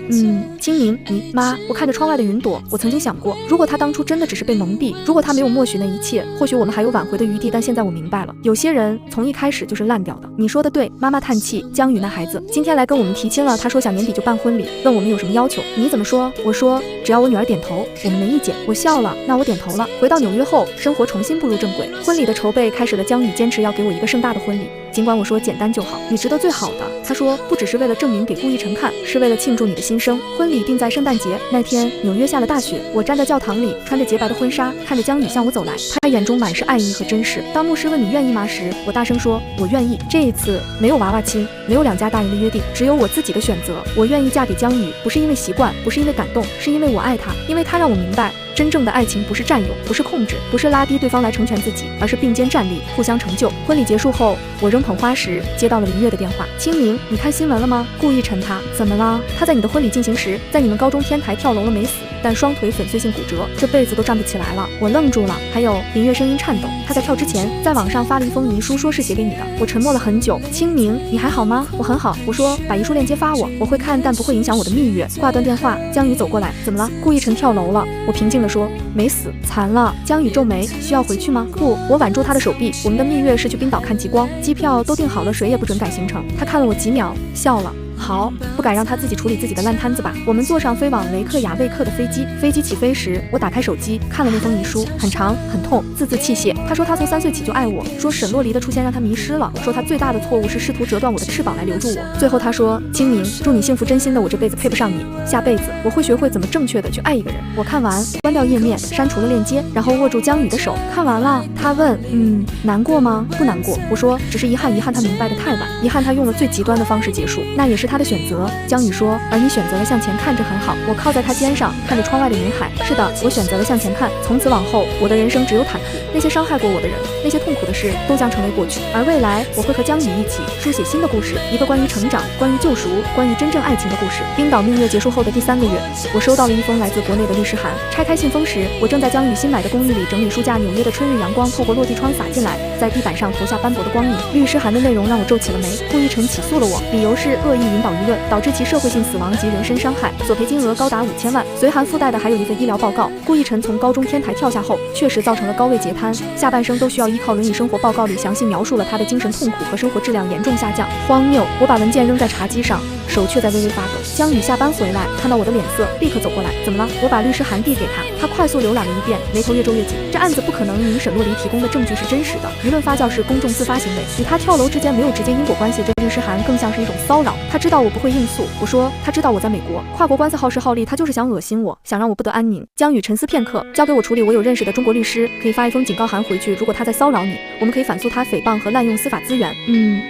清明，你妈，我看着窗外的云朵，我曾经想过，如果他当初真的只是被蒙蔽，如果他没有默许那一切，或许我们还有挽回的余地。但现在我明白了，有些人从一开始就是烂掉的。你说的对，妈妈叹气。江宇那孩子今天来跟我们提亲了，他说想年底就办婚礼，问我们有什么要求，你怎么说？我说只要我女儿点头，我们没意见。我笑了，那我点头了。回到纽约后，生活重新步入正轨，婚礼的筹备开始了。江宇坚持要给我一个盛大的婚礼，尽管我说简单就好，你值得最好的。他说不只是为了证明给顾一晨看，是为了庆祝你的新生。婚礼定在圣诞节那天，纽约下了大雪，我站在教堂里，穿着洁白的婚纱，看着江宇向我走来，他眼中满是爱意和珍视。当牧师问你愿意吗时，我大声说我愿意。这一次没有娃娃亲，没有2家大人的约定，只有我自己的选择。我愿意嫁给江宇，不是因为习惯，不是因为感动，是因为我爱他，因为他让我明白真正的爱情不是占有，不是控制，不是拉低对方来成全自己，而是并肩站立，互相成就。婚礼结束后，我扔捧花时接到了林月的电话。清明，你看新闻了吗？顾一晨他怎么了？他在你的婚礼进行时，在你们高中天台跳楼了，没死，但双腿粉碎性骨折，这辈子都站不起来了。我愣住了。还有，林月声音颤抖，他在跳之前在网上发了一封遗书，说是写给你的。我沉默了很久。清明，你还好吗？我很好。我说把遗书链接发我会看，但不会影响我的蜜月。挂断电话，江宇走过来，怎么了？顾一晨跳楼了。我平静地说没死，残了。江宇皱眉，需要回去吗？不，我挽住他的手臂。我们的蜜月是去冰岛看极光，机票都订好了，谁也不准改行程。他看了我几秒，笑了。好，不敢让他自己处理自己的烂摊子吧。我们坐上飞往雷克雅未克的飞机，飞机起飞时，我打开手机看了那封遗书，很长很痛，字字泣血。他说他从3岁起就爱我，说沈洛离的出现让他迷失了，说他最大的错误是试图折断我的翅膀来留住我。最后他说，清明，祝你幸福，真心的，我这辈子配不上你，下辈子我会学会怎么正确的去爱一个人。我看完，关掉页面，删除了链接，然后握住江宇的手。看完了，他问，难过吗？不难过。我说只是遗憾他明白的太晚，遗憾他用了最极端的方式结束，那也是他的选择。江宇说，而你选择了向前看，这很好。我靠在他肩上，看着窗外的云海。是的，我选择了向前看。从此往后，我的人生只有坦途。那些伤害过我的人，那些痛苦的事，都将成为过去。而未来，我会和江宇一起书写新的故事，一个关于成长、关于救赎、关于真正爱情的故事。冰岛蜜月结束后的第3个月，我收到了一封来自国内的律师函。拆开信封时，我正在江宇新买的公寓里整理书架，纽约的春日阳光透过落地窗洒进来，在地板上投下斑驳的光影。律师函的内容让我皱起了眉。顾一晨起诉了我，理由是恶意引导舆论，导致其社会性死亡及人身伤害，索赔金额高达5000万。随函附带的还有一份医疗报告。顾一晨从高中天台跳下后，确实造成了高位截瘫，下半生都需要依靠轮椅生活。报告里详细描述了他的精神痛苦和生活质量严重下降。荒谬！我把文件扔在茶几上，手却在微微发抖。江宇下班回来，看到我的脸色，立刻走过来。怎么了？我把律师函递给他，他快速浏览了一遍，眉头越皱越紧。这案子不可能，您沈洛黎提供的证据是真实的，舆论发酵是公众自发行为，与他跳楼之间没有直接因果关系。这律师函更像是一种骚扰。他知道我不会应诉，我说他知道我在美国，跨国官司好时好利，他就是想恶心我，想让我不得安宁。江宇沉思片刻，交给我处理。我有认识的中国律师，可以发一封警告函回去，如果他再骚扰你，我们可以反诉他诽谤和滥用司法资源。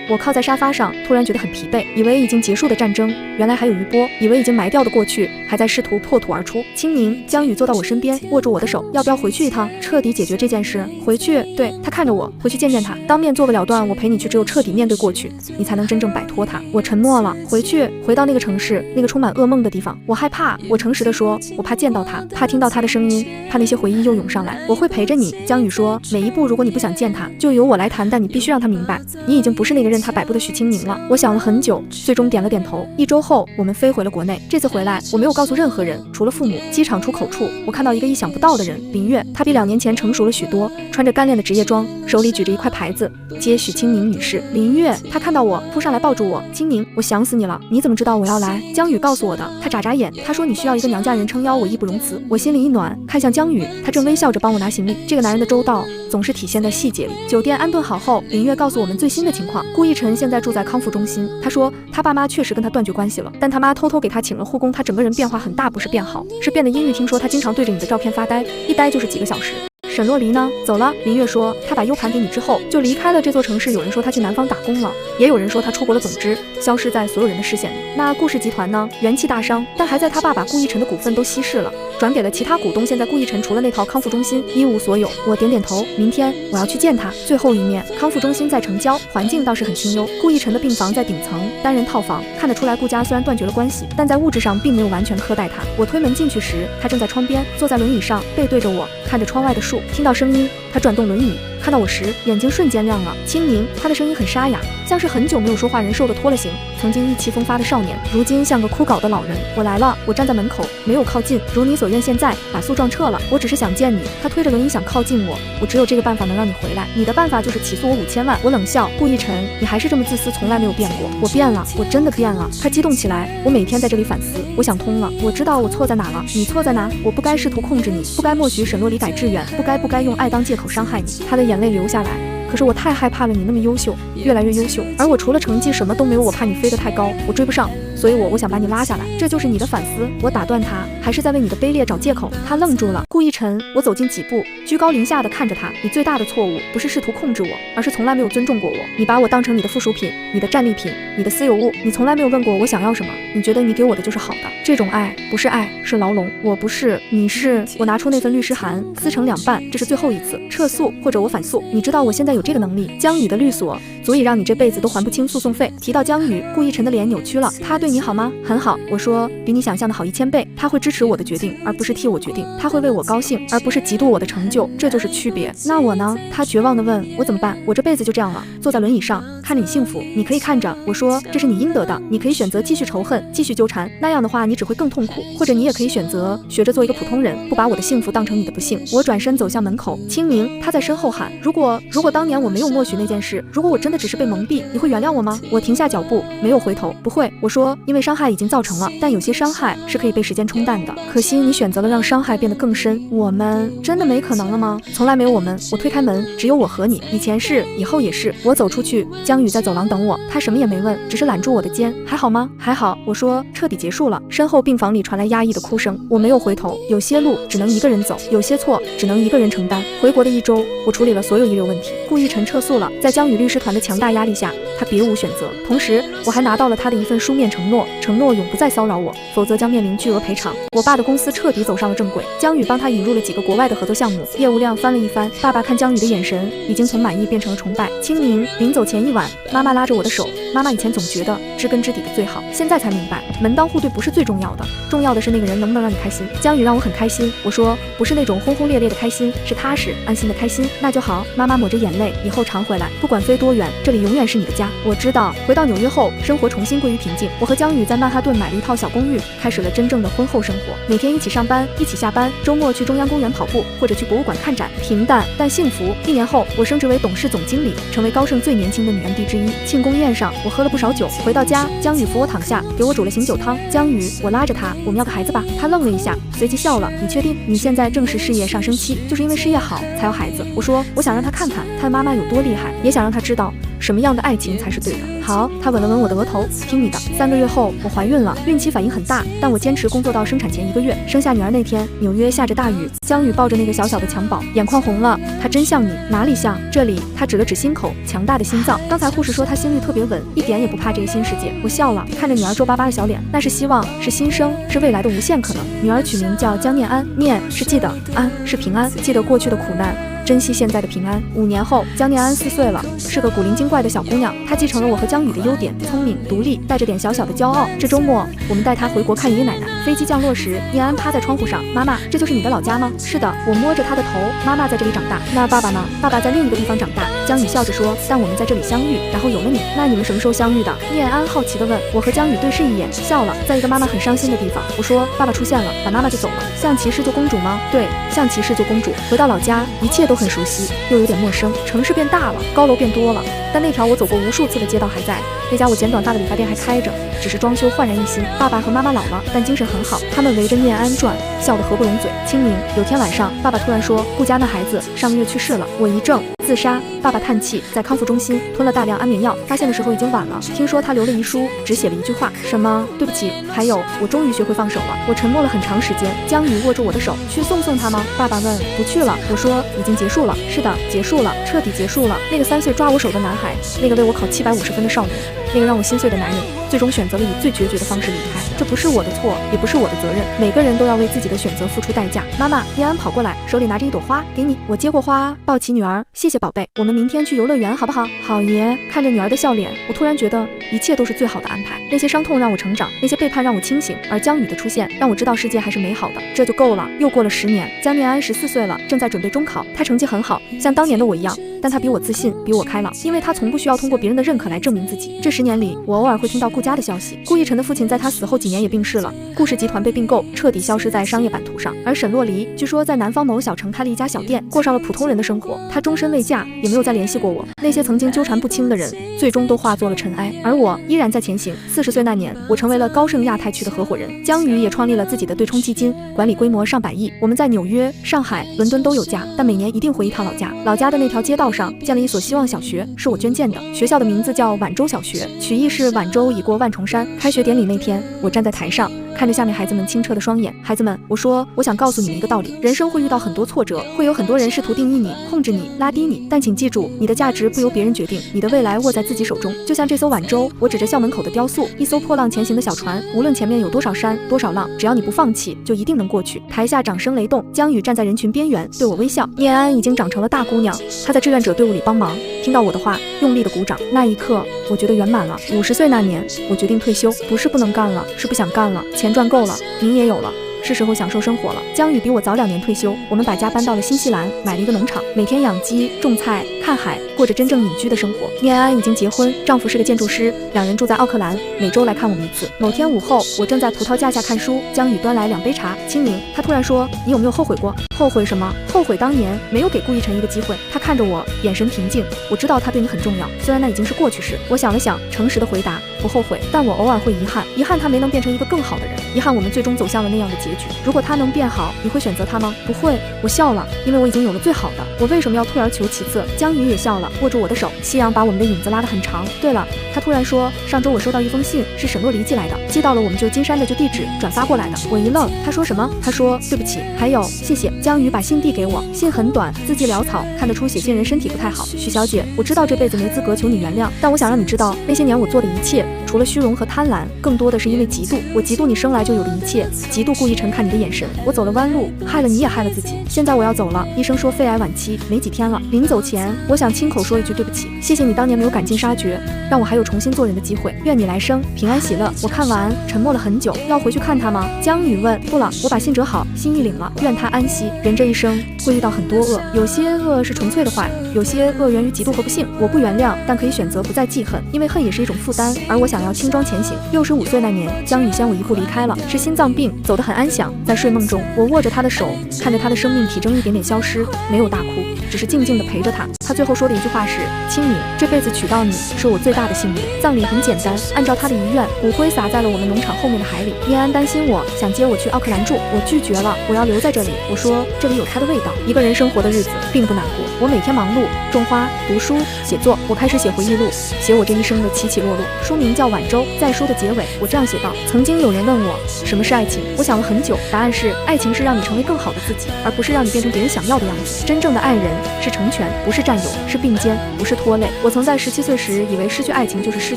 我靠在沙发上，突然觉得很疲惫，以为已经结束的战争，原来还有余波，以为已经埋掉的过去，还在试图破土而出。清明，江宇坐到我身边，握住我的手，要不要回去一趟，彻底解决这件事？回去？对，他看着我，回去见见他，当面做个了断。我陪你去，只有彻底面对过去，你才能真正摆脱他。我沉默了。回去，回到那个城市，那个充满噩梦的地方。我害怕，我诚实地说，我怕见到他，怕听到他的声音，怕那些回忆又涌上来。我会陪着你。江宇说，每一步如果你不想见他，就由我来谈，但你必须让他明白，你已经不是那个任他摆布的许清明了。我想了很久，最终点了点头。1周后，我们飞回了国内。这次回来，我没有告诉任何人，除了父母。机场出口处，我看到一个意想不到的人，林月。她比2年前成熟了许多，穿着干练的职业装，手里举着一块牌子，接许清明女士。林月，她看到我，扑上来抱住我。清明，我想死你了，你怎么知道我要来？江宇告诉我的。他眨眨眼，他说你需要一个娘家人撑腰，我义不容辞。我心里一暖，看向江宇，他正微笑着帮我拿行李。这个男人的周到总是体现在细节里。酒店安顿好后，林月告诉我们最新的情况。顾一晨现在住在康复中心，他说他爸妈确实跟他断绝关系了，但他妈偷偷给他请了护工，他整个人变化很大，不是变好，是变得阴郁。听说他经常对着你的照片发呆，一呆就是几个小时。沈洛黎呢？走了。林月说，他把 U 盘给你之后就离开了这座城市。有人说他去南方打工了，也有人说他出国了。总之，消失在所有人的视线里。那顾氏集团呢？元气大伤，但还在他爸把顾一晨的股份都稀释了，转给了其他股东。现在顾一晨除了那套康复中心一无所有。我点点头，明天我要去见他，最后一面。康复中心在城郊，环境倒是很清幽。顾一晨的病房在顶层，单人套房，看得出来顾家虽然断绝了关系，但在物质上并没有完全苛待他。我推门进去时，他正在窗边，坐在轮椅上，背对着我，看着窗外的树。听到声音，他转动轮椅，看到我时，眼睛瞬间亮了。清明，他的声音很沙哑，像是很久没有说话人瘦的脱了形。曾经意气风发的少年，如今像个枯槁的老人。我来了，我站在门口，没有靠近。如你所愿，现在把诉状撤了，我只是想见你。他推着轮椅想靠近我，我只有这个办法能让你回来。你的办法就是起诉我5000万。我冷笑，顾一晨，你还是这么自私，从来没有变过。我变了，我真的变了。他激动起来，我每天在这里反思，我想通了，我知道我错在哪了。你错在哪？我不该试图控制你，不该默许沈洛黎改致远，不该用爱当借口伤害你。他的眼泪流下来。可是我太害怕了，你那么优秀，越来越优秀，而我除了成绩什么都没有。我怕你飞得太高，我追不上，所以我想把你拉下来。这就是你的反思。我打断他，还是在为你的卑劣找借口。他愣住了。顾一晨，我走近几步，居高临下的看着他。你最大的错误不是试图控制我，而是从来没有尊重过我。你把我当成你的附属品，你的战利品，你的私有物。你从来没有问过我想要什么，你觉得你给我的就是好的。这种爱不是爱，是牢笼。我不是，你是。我拿出那份律师函，撕成2半，这是最后一次，撤诉或者我反诉。你知道我现在有这个能力。江宇的律所足以让你这辈子都还不清诉讼费。提到江宇，顾一晨的脸扭曲了。他对你好吗？很好。我说，比你想象的好1000倍。他会支持我的决定，而不是替我决定。他会为我高兴，而不是嫉妒我的成就。这就是区别。那我呢？他绝望地问。我怎么办？我这辈子就这样了，坐在轮椅上，看着你幸福。你可以看着。我说，这是你应得的。你可以选择继续仇恨，继续纠缠，那样的话你只会更痛苦。或者你也可以选择学着做一个普通人，不把我的幸福当成你的不幸。我转身走向门口。清明，他在身后喊，如果当年我没有默许那件事，如果我真的只是被蒙蔽，你会原谅我吗？我停下脚步，没有回头。不会。我说，因为伤害已经造成了，但有些伤害是可以被时间冲淡的。可惜你选择了让伤害变得更深。我们真的没可能了吗？从来没有我们。我推开门，只有我和你，以前是，以后也是。我走出去，江宇在走廊等我，他什么也没问，只是揽住我的肩。还好吗？还好。我说，彻底结束了。身后病房里传来压抑的哭声。我没有回头。有些路只能一个人走，有些错只能一个人承担。回国的1周，我处理了所有遗留问题。顾一晨撤诉了，在江宇律师团的强大压力下，他别无选择。同时，我还拿到了他的一份书面承诺，承诺永不再骚扰我，否则将面临巨额赔偿。我爸的公司彻底走上了正轨，江宇帮他引入了几个国外的合作项目，业务量翻了一番。爸爸看江宇的眼神已经从满意变成了崇拜。清明临走前一晚，妈妈拉着我的手，妈妈以前总觉得知根知底的最好，现在才明白，门当户对不是最重要的，重要的是那个人能不能让你开心。江宇让我很开心，我说不是那种轰轰烈烈的开心，是踏实安心的开心，那就好。妈妈抹着眼泪，以后常回来，不管飞多远，这里永远是你的家。我知道，回到纽约后，生活重新归于平静。我和江宇在曼哈顿买了一套小公寓，开始了真正的婚后生活，每天一起上班，一起下班，周末去中央公园跑步，或者去博物馆看展，平淡但幸福。1年后，我升职为董事总经理，成为高盛最年轻的女 MD 之一。庆功宴上，我喝了不少酒。回到家，江宇扶我躺下，给我煮了醒酒汤。江宇，我拉着他，我们要个孩子吧。他愣了一下，随即笑了。你确定？你现在正是事业上升期，就是因为事业好才要孩子。我说，我想让他看看他的妈妈有多厉害，也想让他知道什么样的爱情才是对的。好，他吻了吻我的额头，听你的。3个月后，我怀孕了，孕期反应很大，但我坚持工作到生产前1个月。生下女儿那天，纽约下着大雨，江宇抱着那个小小的襁褓，眼眶红了。他真像你，哪里像？这里，他指了指心口，强大的心脏。刚才护士说他心率特别稳，一点也不怕这个新世界。我笑了，看着女儿皱巴巴的小脸，那是希望，是新生，是未来的无限可能。女儿取名叫江念安，念是记得，安是平安，记得过去的苦难，珍惜现在的平安。5年后，江念安4岁了，是个古灵精怪的小姑娘。她继承了我和江宇的优点，聪明、独立，带着点小小的骄傲。这周末，我们带她回国看爷爷奶奶。飞机降落时，念安趴在窗户上，妈妈，这就是你的老家吗？是的，我摸着她的头，妈妈在这里长大。那爸爸呢？爸爸在另一个地方长大。江宇笑着说，但我们在这里相遇，然后有了你。那你们什么时候相遇的？念安好奇地问。我和江宇对视一眼，笑了。在一个妈妈很伤心的地方，我说，爸爸出现了，把妈妈就走了。象骑士做公主吗？对，象骑士做公主。回到老家，一切都很熟悉，又有点陌生。城市变大了，高楼变多了，但那条我走过无数次的街道还在，那家我剪短发的理发店还开着，只是装修焕然一新。爸爸和妈妈老了，但精神很好，他们围着念安转，笑得合不拢嘴。清明有天晚上，爸爸突然说，顾家那孩子上个月去世了。我一怔，自杀。爸爸叹气，在康复中心吞了大量安眠药，发现的时候已经晚了。听说他留了遗书，只写了一句话，什么对不起，还有我终于学会放手了。我沉默了很长时间。江宇握住我的手，去送他吗？爸爸问。不去了。我说已经结束了。是的，结束了，彻底结束了。那个3岁抓我手的男孩，那个为我考750分的少年，那个让我心碎的男人，最终选择了以最决绝的方式离开。这不是我的错，也不是我的责任，每个人都要为自己的选择付出代价。妈妈，念安跑过来，手里拿着一朵花，给你。我接过花，抱起女儿，谢谢宝贝，我们明天去游乐园好不好？好爷。看着女儿的笑脸，我突然觉得一切都是最好的安排。那些伤痛让我成长，那些背叛让我清醒，而江宇的出现让我知道世界还是美好的，这就够了。又过了10年，江念安14岁了，正在准备中考，他成绩很好，像当年的我一样，但他比我自信，比我开朗，因为他从不需要通过别人的认可来证明自己。这10年里，我偶尔会听到顾家的消息，顾逸晨的父亲在他死后几年也病逝了，顾氏集团被并购，彻底消失在商业版图上。而沈洛黎据说在南方某小城开了一家小店，过上了普通人的生活。他终身未嫁，也没有再联系过我。那些曾经纠缠不清的人，最终都化作了尘埃，而我依然在前行。40岁那年，我成为了高盛亚太区的合伙人，江宇也创立了自己的对冲基金，管理规模上百亿。我们在纽约、上海、伦敦都有家，但每年一定回一趟老家。老家的那条街道上建了一所希望小学，是我捐建的。学校的名字叫晚州小学，取意是晚州已过万重山。开学典礼那天，我站在台上，看着下面孩子们清澈的双眼。孩子们，我说，我想告诉你们一个道理，人生会遇到很多挫折，会有很多人试图定义你、控制你、拉低你，但请记住，你的价值不由别人决定，你的未来握在自己手中。就像这艘晚州，我指着校门口的雕塑，一艘破浪前行的小船，无论前面有多少山、多少浪，只要你不放弃，就一定能过去。台下掌声雷动，江宇站在人群边缘，对我微笑。念安已经长成了大姑娘，她在志愿者队伍里帮忙，听到我的话，用力的鼓掌。那一刻，我觉得圆满了。50岁那年，我决定退休，不是不能干了，是不想干了。钱赚够了，名也有了，是时候享受生活了。江宇比我早2年退休，我们把家搬到了新西兰，买了一个农场，每天养鸡、种菜、看海，过着真正隐居的生活。念安已经结婚，丈夫是个建筑师，2人住在奥克兰，每周来看我们1次。某天午后，我正在葡萄架下看书，江宇端来2杯茶。清明，他突然说：“你有没有后悔过？”后悔什么？后悔当年没有给顾逸晨一个机会。他看着我，眼神平静。我知道他对你很重要，虽然那已经是过去式。我想了想，诚实的回答：不后悔，但我偶尔会遗憾，遗憾他没能变成一个更好的人，遗憾我们最终走向了那样的结局。局。如果他能变好，你会选择他吗？不会。我笑了，因为我已经有了最好的，我为什么要退而求其次？江宇也笑了，握住我的手。夕阳把我们的影子拉得很长。对了，他突然说，上周我收到一封信，是沈洛离寄来的，寄到了我们旧金山的旧地址，转发过来的。我一愣，他说什么？他说对不起，还有谢谢。江宇把信递给我，信很短，字迹潦草，看得出写信人身体不太好。许小姐，我知道这辈子没资格求你原谅，但我想让你知道，那些年我做的一切，除了虚荣和贪婪，更多的是因为嫉妒。我嫉妒你生来就有的一切，嫉妒顾逸晨看你的眼神。我走了弯路，害了你也害了自己。现在我要走了，医生说肺癌晚期，没几天了。临走前，我想亲口说一句对不起，谢谢你当年没有赶尽杀绝，让我还有重新做人的机会。愿你来生平安喜乐。我看完，沉默了很久。要回去看他吗？江宇问。不了，我把信折好，心意领了。愿他安息。人这一生会遇到很多恶，有些恶是纯粹的坏，有些恶源于嫉妒和不幸。我不原谅，但可以选择不再记恨，因为恨也是一种负担。而我想要轻装前行。65岁那年，江宇先我一步离开了，是心脏病，走得很安详。在睡梦中，我握着他的手，看着他的生命体征一点点消失，没有大哭，只是静静地陪着他。他最后说的一句话是：青敏，这辈子娶到你是我最大的幸运。葬礼很简单，按照他的遗愿，骨灰撒在了我们农场后面的海里。叶安担心我，想接我去奥克兰住，我拒绝了，我要留在这里。我说这里有他的味道。一个人生活的日子并不难过，我每天忙碌，种花、读书、写作。我开始写回忆录，写我这一生的起起落落。书名叫《晚舟》。在书的结尾，我这样写道：曾经有人问我什么是爱情，我想了很久，答案是爱情是让你成为更好的自己，而不是让你变成别人想要的样子。真正的爱人是成全，不是占有，是并肩，不是拖累。我曾在17岁时以为失去爱情就是失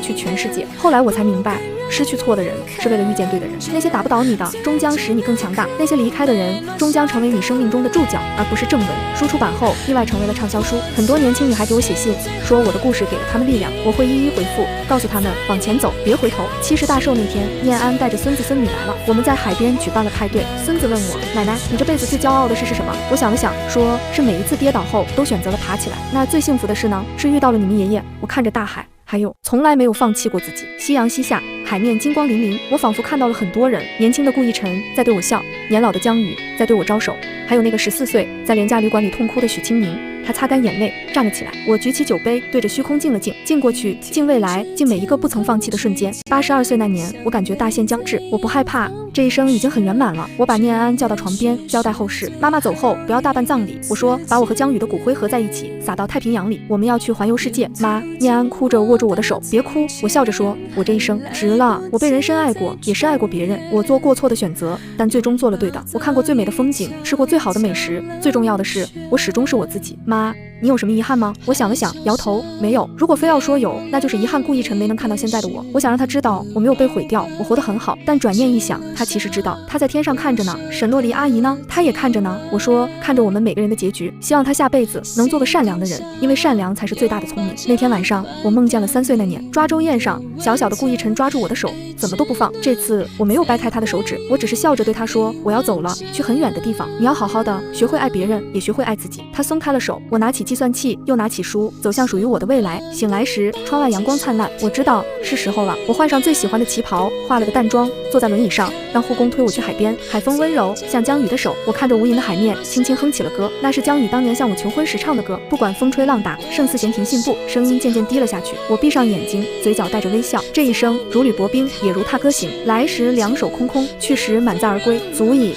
去全世界，后来我才明白，失去错的人是为了遇见对的人。那些打不倒你的，终将使你更强大；那些离开的人，终将成为你生命中的注脚，而不是正文。书出版后，意外成为了畅销书。很多年轻女孩给我写信，说我的故事给了她们力量，我会一一回复，告诉她们往前走，别回头。70大寿那天，念安带着孙子孙女来了，我们在海边举办了派对。孙子问我，奶奶，你这辈子最骄傲的事是什么？我想了想，说是每一次跌倒后都选择了爬起来。那最幸福的事呢？是遇到了你们爷爷。我看着大海，还有从来没有放弃过自己。夕阳西下，海面金光粼粼，我仿佛看到了很多人，年轻的顾逸晨在对我笑，年老的江宇在对我招手，还有那个14岁在廉价旅馆里痛哭的许清明。他擦干眼泪，站了起来。我举起酒杯，对着虚空敬了敬，敬过去，敬未来，敬每一个不曾放弃的瞬间。82岁那年，我感觉大限将至，我不害怕，这一生已经很圆满了。我把念安叫到床边，交代后事。妈妈走后不要大办葬礼，我说把我和江宇的骨灰合在一起，撒到太平洋里，我们要去环游世界。妈，念安哭着握住我的手，别哭。我笑着说，我这一生值了，我被人深爱过，也是爱过别人。我做过错的选择，但最终做了对的。我看过最美的风景，吃过最好的美食，最重要的是，我始终是我自己。妈，你有什么遗憾吗？我想了想，摇头，没有。如果非要说有，那就是遗憾顾逸晨没能看到现在的我。我想让他知道我没有被毁掉，我活得很好。但转念一想，他其实知道，他在天上看着呢。沈洛离阿姨呢？她也看着呢。我说，看着我们每个人的结局，希望他下辈子能做个善良的人，因为善良才是最大的聪明。那天晚上，我梦见了3岁那年抓周宴上，小小的顾逸晨抓住我的手，怎么都不放。这次我没有掰开他的手指，我只是笑着对他说，我要走了，去很远的地方，你要好好的，学会爱别人，也学会爱自己。他松开了手，我拿起计算器，又拿起书，走向属于我的未来。醒来时，窗外阳光灿烂，我知道是时候了。我换上最喜欢的旗袍，化了个淡妆，坐在轮椅上，让护工推我去海边。海风温柔，像江宇的手。我看着无垠的海面，轻轻哼起了歌，那是江宇当年向我求婚时唱的歌。不管风吹浪打，胜似闲庭信步。声音渐渐低了下去，我闭上眼睛，嘴角带着微笑。这一生如履薄冰，也如踏歌行，来时两手空空，去时满载而归，足矣。